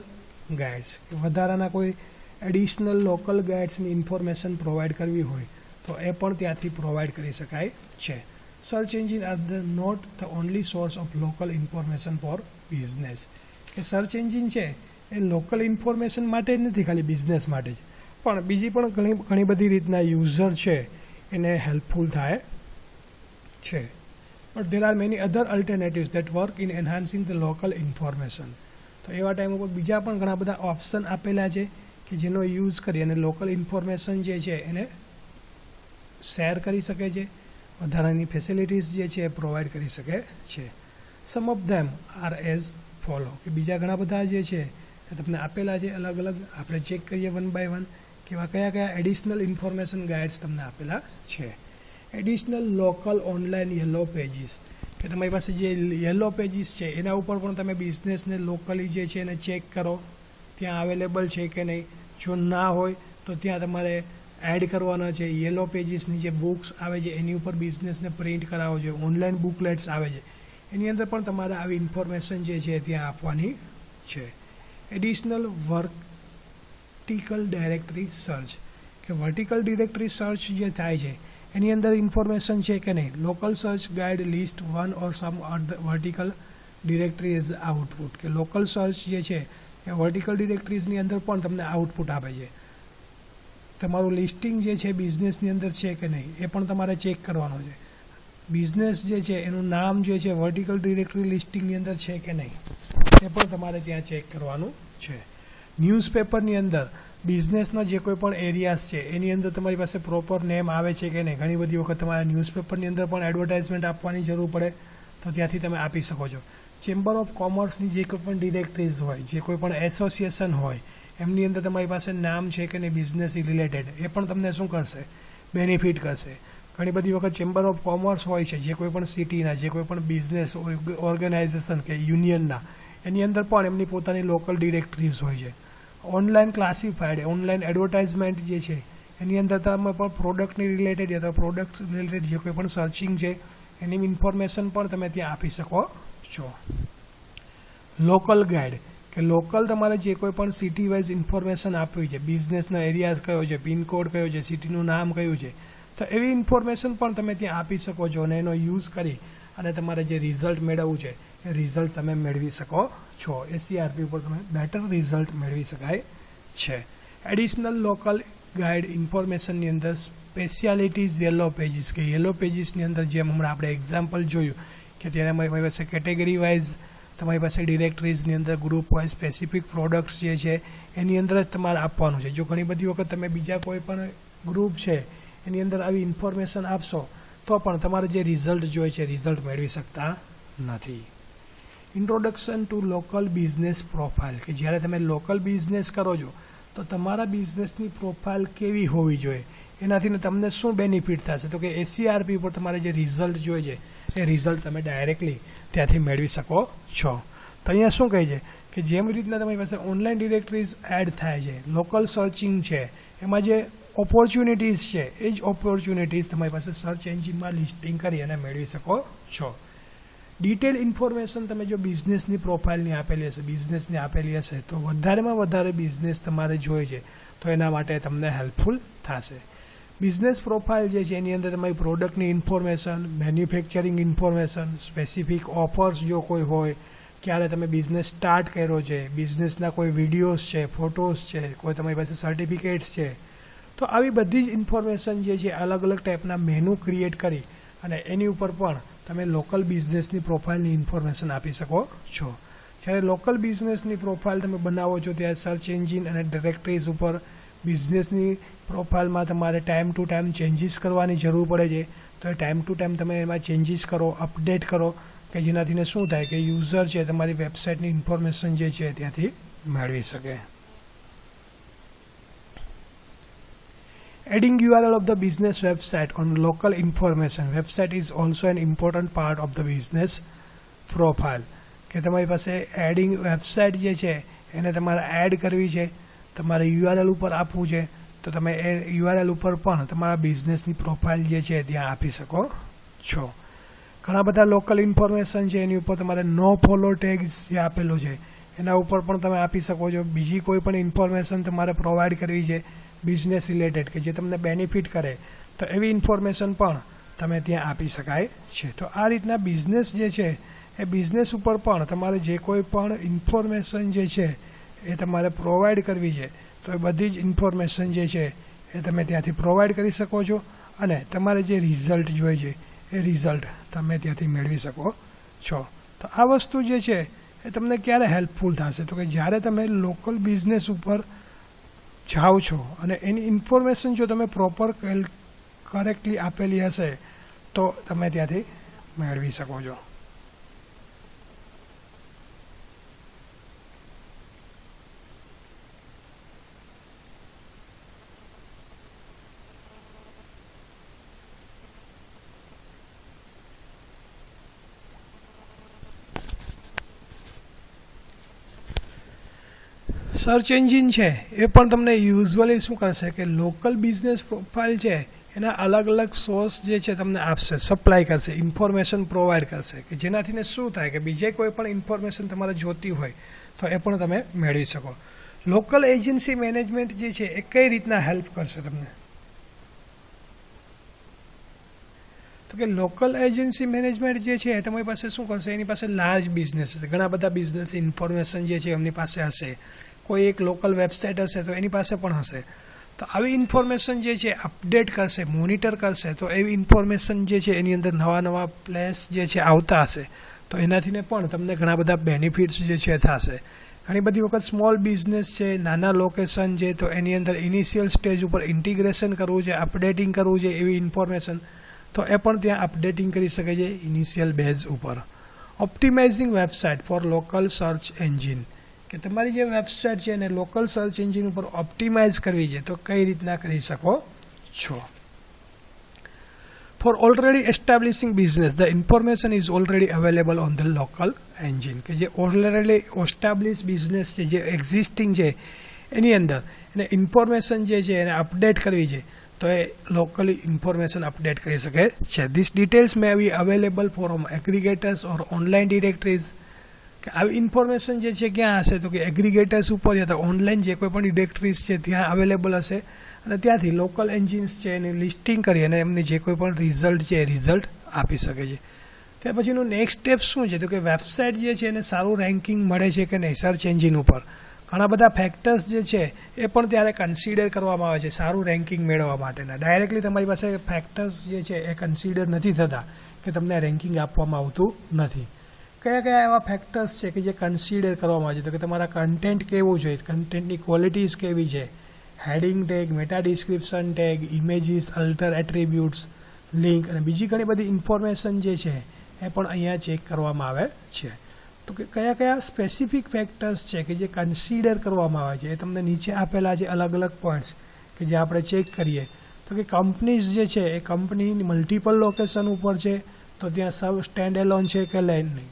ગાઈડ્સ, વધારાના કોઈ એડિશનલ લોકલ ગાઈડ્સની ઇન્ફોર્મેશન પ્રોવાઈડ કરવી હોય તો એ પણ ત્યાંથી પ્રોવાઈડ કરી શકાય છે. Search engine are not the only source of local information for business. કે સર્ચ એન્જિન છે એ લોકલ ઇન્ફોર્મેશન માટે જ નથી, ખાલી બિઝનેસ માટે જ, પણ બીજી પણ ઘણી બધી રીતના યુઝર છે એને હેલ્પફુલ થાય છે. But there are many other alternatives that work in enhancing the local information. તો એવા ટાઈમ ઉપર બીજા પણ ઘણા બધા ઓપ્શન આપેલા છે કે જેનો યુઝ કરી અને લોકલ ઇન્ફોર્મેશન જે છે એને શેર કરી શકે છે, વધારાની ફેસિલિટીઝ જે છે એ પ્રોવાઈડ કરી શકે છે. Some of them are as follow, કે બીજા ઘણા બધા જે છે એ તમને આપેલા છે અલગ અલગ. આપણે ચેક કરીએ વન બાય વન કે કયા કયા એડિશનલ ઇન્ફોર્મેશન ગાઈડ્સ તમને આપેલા છે. Additional local online yellow pages, કે તમારી પાસે જે યલો પેજીસ છે એના ઉપર પણ તમે બિઝનેસને લોકલી જે છે એને ચેક કરો ત્યાં અવેલેબલ છે કે નહીં. જો ના હોય તો ત્યાં તમારે એડ કરવાના છે. યલો પેજીસની જે બુક્સ આવે છે એની ઉપર બિઝનેસને પ્રિન્ટ કરાવો છે. ઓનલાઈન બુકલેટ્સ આવે છે એની અંદર પણ તમારે આવી ઇન્ફોર્મેશન જે છે ત્યાં આપવાની છે. એડિશનલ વર્ટિકલ ડાયરેક્ટરી સર્ચ, કે વર્ટિકલ ડિરેક્ટરી સર્ચ જે થાય છે એની અંદર ઇન્ફોર્મેશન છે કે નહીં. Local search guide list one or some vertical directory is output, કે લોકલ સર્ચ જે છે એ વર્ટિકલ ડિરેક્ટરીઝની અંદર પણ તમને આઉટપુટ આપે છે. તમારું લિસ્ટિંગ જે છે બિઝનેસની અંદર છે કે નહીં એ પણ તમારે ચેક કરવાનો છે. બિઝનેસ જે છે એનું નામ જે છે વર્ટિકલ ડિરેક્ટરી લિસ્ટિંગની અંદર છે કે નહીં એ પણ તમારે ત્યાં ચેક કરવાનું છે. ન્યૂઝપેપરની અંદર બિઝનેસના જે કોઈ પણ એરિયાઝ છે એની અંદર તમારી પાસે પ્રોપર નેમ આવે છે કે નહીં. ઘણી બધી વખત તમારે ન્યૂઝપેપરની અંદર પણ એડવર્ટાઇઝમેન્ટ આપવાની જરૂર પડે તો ત્યાંથી તમે આપી શકો છો. ચેમ્બર ઓફ કોમર્સની જે કોઈ પણ ડિરેક્ટરીઝ હોય, જે કોઈ પણ એસોસિએશન હોય એમની અંદર તમારી પાસે નામ છે કે નહીં બિઝનેસ રિલેટેડ, એ પણ તમને શું કરશે, બેનિફિટ કરશે. ઘણી બધી વખત ચેમ્બર ઓફ કોમર્સ હોય છે જે કોઈ પણ સિટીના, જે કોઈ પણ બિઝનેસ ઓર્ગેનાઇઝેશન કે યુનિયનના, એની અંદર પણ એમની પોતાની લોકલ ડિરેક્ટરીઝ હોય છે. ઓનલાઈન ક્લાસિફાઈડ, ઓનલાઈન એડવર્ટાઇઝમેન્ટ જે છે એની અંદર તમે પણ પ્રોડક્ટની રિલેટેડ યા તો પ્રોડક્ટ રિલેટેડ જે કોઈ પણ સર્ચિંગ છે એની ઇન્ફોર્મેશન પણ તમે ત્યાં આપી શકો છો. લોકલ ગાઈડ, કે લોકલ તમારે જે કોઈ પણ સિટી વાઇઝ ઇન્ફોર્મેશન આપવી છે, બિઝનેસનો એરિયા કયો છે, પિનકોડ કયો છે, સિટીનું નામ કયું છે, તો એવી ઇન્ફોર્મેશન પણ તમે ત્યાં આપી શકો છો અને એનો યુઝ કરી અને તમારે જે રિઝલ્ટ મેળવવું છે એ રિઝલ્ટ તમે મેળવી શકો છો. SERP ઉપર તમે બેટર રિઝલ્ટ મેળવી શકાય છે. એડિશનલ લોકલ ગાઈડ ઇન્ફોર્મેશનની અંદર સ્પેશિયાલિટીઝ યલો પેજીસ, કે યલો પેજીસની અંદર જેમ હમણાં આપણે એક્ઝામ્પલ જોયું કે ત્યારે તમારી પાસે કેટેગરી વાઇઝ તમારી પાસે ડિરેક્ટરીઝની અંદર ગ્રુપ વાઇઝ સ્પેસિફિક પ્રોડક્ટ્સ જે છે એની અંદર જ તમારે આપવાનું છે. જો ઘણી બધી વખત તમે બીજા કોઈ પણ ગ્રુપ છે એની અંદર આવી ઇન્ફોર્મેશન આપશો તો પણ તમારે જે રિઝલ્ટ જોઈએ છે રિઝલ્ટ મેળવી શકતા નથી. Introduction to local business profile, કે જ્યારે તમે લોકલ બિઝનેસ કરો છો તો તમારા બિઝનેસની પ્રોફાઇલ કેવી હોવી જોઈએ, એનાથી તમને શું બેનિફિટ થશે, તો કે SERP ઉપર તમારે જે રિઝલ્ટ જોઈએ છે એ રિઝલ્ટ તમે ડાયરેક્ટલી ત્યાંથી મેળવી શકો છો. તો અહીંયા શું કહે છે કે જેમ રીતના તમારી પાસે ઓનલાઈન ડિરેક્ટરીઝ એડ થાય છે, લોકલ સર્ચિંગ છે, એમાં જે ઓપોર્ચ્યુનિટીઝ છે એ જ ઓપોર્ચ્યુનિટીઝ તમારી પાસે સર્ચ એન્જિનમાં લિસ્ટિંગ કરી અને મેળવી શકો છો. ડિટેલ ઇન્ફોર્મેશન તમે જો બિઝનેસની પ્રોફાઇલની આપેલી હશે, બિઝનેસની આપેલી હશે તો વધારેમાં વધારે બિઝનેસ તમારે જોઈએ છે તો એના માટે તમને હેલ્પફુલ થશે. બિઝનેસ પ્રોફાઇલ જે છે એની અંદર તમારી પ્રોડક્ટની information, manufacturing information, specific offers જો કોઈ હોય, ક્યારે તમે બિઝનેસ સ્ટાર્ટ કર્યો છે, બિઝનેસના કોઈ વિડીયોઝ છે, ફોટોઝ છે, કોઈ તમારી પાસે સર્ટિફિકેટ્સ છે, તો આવી બધી જ ઇન્ફોર્મેશન જે છે અલગ અલગ ટાઈપના મેનુ ક્રિએટ કરી અને એની ઉપર પણ તમે લોકલ બિઝનેસની પ્રોફાઇલની ઇન્ફોર્મેશન આપી શકો છો. જ્યારે લોકલ બિઝનેસની પ્રોફાઇલ તમે બનાવો છો ત્યારે સર્ચ એન્જિન અને ડિરેક્ટરીઝ ઉપર બિઝનેસની પ્રોફાઇલમાં તમારે ટાઈમ ટુ ટાઈમ ચેન્જીસ કરવાની જરૂર પડે છે, તો એ ટાઈમ ટુ ટાઈમ તમે એમાં ચેન્જીસ કરો, અપડેટ કરો, કે જેનાથી શું થાય કે યુઝર છે તમારી વેબસાઇટની ઇન્ફોર્મેશન જે છે ત્યાંથી મેળવી શકે. Adding URL of the business website on local information website is also an important part of the business profile. કે તમારી પાસે એડિંગ વેબસાઇટ જે છે એને તમારે એડ કરવી છે, તમારે URL ઉપર આપવું છે, તો તમે એ URL ઉપર પણ તમારા બિઝનેસની પ્રોફાઇલ જે છે ત્યાં આપી શકો છો. ઘણા બધા લોકલ ઇન્ફોર્મેશન છે એની ઉપર તમારે નો ફોલો ટેગ્સ જે આપેલો છે એના ઉપર પણ તમે આપી શકો છો. બીજી કોઈ પણ ઇન્ફોર્મેશન તમારે પ્રોવાઈડ કરવી છે બિઝનેસ રિલેટેડ કે જે તમને બેનિફિટ કરે, તો એવી ઇન્ફોર્મેશન પણ તમે ત્યાં આપી શકાય છે. તો આ રીતના બિઝનેસ જે છે એ બિઝનેસ ઉપર પણ તમારે જે કોઈ પણ ઇન્ફોર્મેશન જે છે એ તમારે પ્રોવાઈડ કરવી છે, તો એ બધી જ ઇન્ફોર્મેશન જે છે એ તમે ત્યાંથી પ્રોવાઈડ કરી શકો છો, અને તમારે જે રિઝલ્ટ જોઈએ છે એ રિઝલ્ટ તમે ત્યાંથી મેળવી શકો છો. તો આ વસ્તુ જે છે એ તમને ક્યારે હેલ્પફુલ થશે, તો કે જ્યારે તમે લોકલ બિઝનેસ ઉપર જાઓ છો અને એની ઇન્ફોર્મેશન જો તમે પ્રોપર કરેક્ટલી આપેલી હશે તો તમે ત્યાંથી મેળવી શકો છો. સર્ચ એન્જિન છે એ પણ તમને યુઝ્યુઅલી શું કરશે કે લોકલ બિઝનેસ પ્રોફાઇલ છે એના અલગ અલગ સોર્સ જે છે તમને આપશે, સપ્લાય કરશે, ઇન્ફોર્મેશન પ્રોવાઈડ કરશે, કે જેનાથી શું થાય કે બીજે કોઈ પણ ઇન્ફોર્મેશન તમારે જોતી હોય તો એ પણ તમે મેળવી શકો. લોકલ એજન્સી મેનેજમેન્ટ જે છે એ કઈ રીતના હેલ્પ કરશે તમને, તો કે લોકલ એજન્સી મેનેજમેન્ટ જે છે તમારી પાસે શું કરશે, એની પાસે લાર્જ બિઝનેસ છે, ઘણા બધા બિઝનેસ ઇન્ફોર્મેશન જે છે એમની પાસે હશે, કોઈ એક લોકલ વેબસાઇટ હશે તો એની પાસે પણ હશે. તો આવી ઇન્ફોર્મેશન જે છે અપડેટ કરશે, મોનિટર કરશે, તો એવી ઇન્ફોર્મેશન જે છે એની અંદર નવા નવા પ્લેસ જે છે આવતા હશે, તો એનાથીને પણ તમને ઘણા બધા બેનિફિટ્સ જે છે થશે. ઘણી બધી વખત સ્મોલ બિઝનેસ છે, નાના લોકેશન છે, તો એની અંદર ઇનિશિયલ સ્ટેજ ઉપર ઇન્ટિગ્રેશન કરવું છે, અપડેટિંગ કરવું છે એવી ઇન્ફોર્મેશન, તો એ પણ ત્યાં અપડેટિંગ કરી શકે છે ઇનિશિયલ બેઝ ઉપર. Optimizing website for local search engine, કે તમારી જે વેબસાઇટ છે એને લોકલ સર્ચ એન્જિન ઉપર ઓપ્ટિમાઇઝ કરવી છે તો કઈ રીતના કરી શકો છો. For already establishing business the information is already available on the local engine, કે જે ઓલરેડી એસ્ટાબ્લિશ બિઝનેસ છે જે એક્ઝિસ્ટિંગ છે એની અંદર એને ઇન્ફોર્મેશન જે છે એને અપડેટ કરવી છે તો એ લોકલી ઇન્ફોર્મેશન અપડેટ કરી શકે છે. This details may be available from aggregators or online directories, કે આવી ઇન્ફોર્મેશન જે છે ક્યાં હશે, તો કે એગ્રીગેટર્સ ઉપર યા તો ઓનલાઈન જે કોઈ પણ ડિરેક્ટરીઝ છે ત્યાં અવેલેબલ હશે, અને ત્યાંથી લોકલ એન્જિન્સ છે એની લિસ્ટિંગ કરી અને એમની જે કોઈ પણ રિઝલ્ટ છે એ રિઝલ્ટ આપી શકે છે. ત્યાર પછીનું નેક્સ્ટ સ્ટેપ શું છે, તો કે વેબસાઇટ જે છે એને સારું રેન્કિંગ મળે છે કે નહીં સર્ચ એન્જિન ઉપર. ઘણા બધા ફેક્ટર્સ જે છે એ પણ ત્યારે કન્સિડર કરવામાં આવે છે સારું રેન્કિંગ મેળવવા માટેના. ડાયરેક્ટલી તમારી પાસે ફેક્ટર્સ જે છે એ કન્સિડર નથી થતા કે તમને રેન્કિંગ આપવામાં આવતું નથી. કયા કયા એવા ફેક્ટર્સ છે કે જે કન્સિડર કરવામાં આવે છે, તો કે તમારા કન્ટેન્ટ કેવું છે, કન્ટેન્ટની ક્વોલિટીઝ કેવી છે, heading tag, meta description tag, images, alter attributes, link અને બીજી ઘણી બધી ઇન્ફોર્મેશન જે છે એ પણ અહીંયા ચેક કરવામાં આવે છે. તો કે કયા કયા સ્પેસિફિક ફેક્ટર્સ છે કે જે કન્સિડર કરવામાં આવે છે એ તમને નીચે આપેલા છે અલગ અલગ પોઈન્ટ્સ કે જે આપણે ચેક કરીએ. તો કે કંપનીઝ જે છે એ કંપનીની મલ્ટિપલ લોકેશન ઉપર છે તો ત્યાં સબ સ્ટેન્ડ એલોન છે કે નહીં,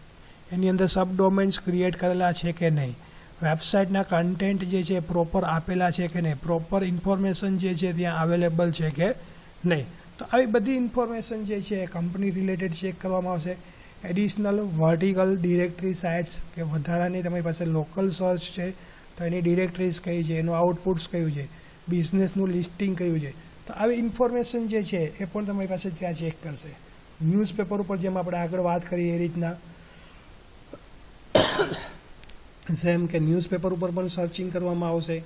એની અંદર સબ ડોમેન્સ ક્રિએટ કરેલા છે કે નહીં, વેબસાઇટના કન્ટેન્ટ જે છે પ્રોપર આપેલા છે કે નહીં, પ્રોપર ઇન્ફોર્મેશન જે છે ત્યાં અવેલેબલ છે કે નહીં. તો આવી બધી ઇન્ફોર્મેશન જે છે કંપની રિલેટેડ ચેક કરવામાં આવશે. એડિશનલ વર્ટિકલ ડિરેક્ટરી સાઇટ્સ, કે વધારાની તમારી પાસે લોકલ સર્ચ છે તો એની ડિરેક્ટરીઝ કઈ છે, એનું આઉટપુટ્સ કયું છે, બિઝનેસનું લિસ્ટિંગ કયું છે, તો આવી ઇન્ફોર્મેશન જે છે એ પણ તમારી પાસે ત્યાં ચેક કરશે. ન્યૂઝપેપર ઉપર જેમ આપણે આગળ વાત કરી એ રીતના જેમ કે ન્યૂઝપેપર ઉપર પણ સર્ચિંગ કરવામાં આવશે.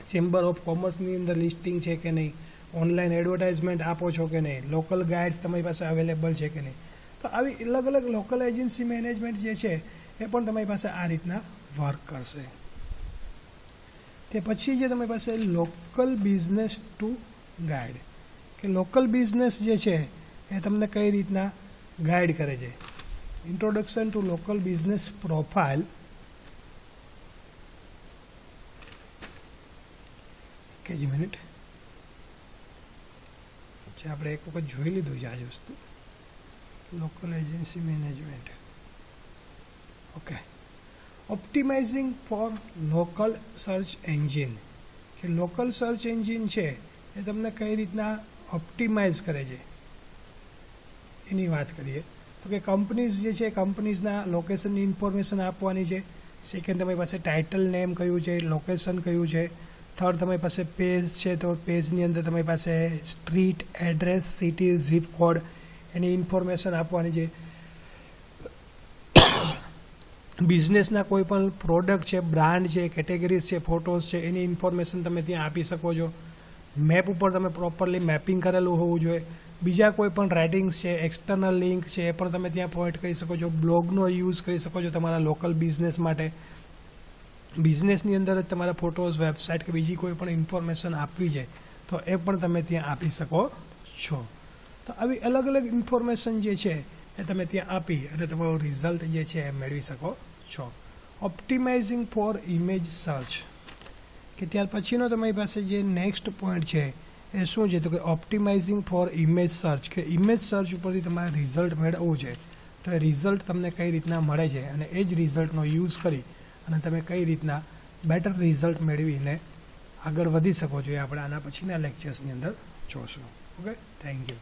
ચેમ્બર ઓફ કોમર્સની અંદર લિસ્ટિંગ છે કે નહીં, ઓનલાઈન એડવર્ટાઇઝમેન્ટ આપો છો કે નહીં, લોકલ ગાઈડ્સ તમારી પાસે અવેલેબલ છે કે નહીં. તો આવી અલગ અલગ લોકલ એજન્સી મેનેજમેન્ટ જે છે એ પણ તમારી પાસે આ રીતના વર્ક કરશે. તે પછી જે તમારી પાસે લોકલ બિઝનેસ ટુ ગાઈડ, કે લોકલ બિઝનેસ જે છે એ તમને કઈ રીતના ગાઈડ કરે છે. Introduction to local business profile. એક જ મિનિટ, આપણે એક વખત જોઈ લીધું છે આ જ વસ્તુ. Local agency management. Okay. Optimizing for local search engine, કે લોકલ સર્ચ એન્જિન છે એ તમને કઈ રીતના ઓપ્ટિમાઇઝ કરે છે એની વાત કરીએ તો કે કંપનીઝ જે છે કંપનીઝના લોકેશનની ઇન્ફોર્મેશન આપવાની છે. સેકન્ડ તમારી પાસે ટાઇટલ નેમ કયું છે, લોકેશન કયું છે. થર્ડ તમારી પાસે પેજ છે તો પેજની અંદર તમારી પાસે street, address, city, zip code એની ઇન્ફોર્મેશન આપવાની છે. બિઝનેસના કોઈ પણ પ્રોડક્ટ છે, બ્રાન્ડ છે, કેટેગરીઝ છે, ફોટોઝ છે એની ઇન્ફોર્મેશન તમે ત્યાં આપી શકો છો. મેપ ઉપર તમે પ્રોપરલી મેપિંગ કરેલું હોવું જોઈએ. બીજા કોઈ પણ રાઇટિંગ્સ છે, એક્સટર્નલ લિંક છે એ પણ તમે ત્યાં પોઈન્ટ કરી શકો છો. બ્લોગનો યુઝ કરી શકો છો તમારા લોકલ બિઝનેસ માટે. બિઝનેસની અંદર જ તમારા ફોટોઝ, વેબસાઇટ કે બીજી કોઈ પણ ઇન્ફોર્મેશન આપવી છે તો એ પણ તમે ત્યાં આપી શકો છો. તો આવી અલગ અલગ ઇન્ફોર્મેશન જે છે એ તમે ત્યાં આપી અને તમારું રિઝલ્ટ જે છે એ મેળવી શકો છો. ઓપ્ટિમાઇઝિંગ ફોર ઇમેજ સર્ચ, કે ત્યાર પછીનો તમારી પાસે જે નેક્સ્ટ પોઈન્ટ છે એ શું છે તો કે ઓપ્ટિમાઇઝિંગ ફોર ઇમેજ સર્ચ, કે ઇમેજ સર્ચ ઉપરથી તમારે રિઝલ્ટ મેળવવું છે તો એ રિઝલ્ટ તમને કઈ રીતના મળે છે અને એ જ રિઝલ્ટનો યુઝ કરી અને તમે કઈ રીતના બેટર રિઝલ્ટ મેળવીને આગળ વધી શકો છો એ આપણે આના પછીના લેક્ચર્સની અંદર જોશું. Okay, thank you.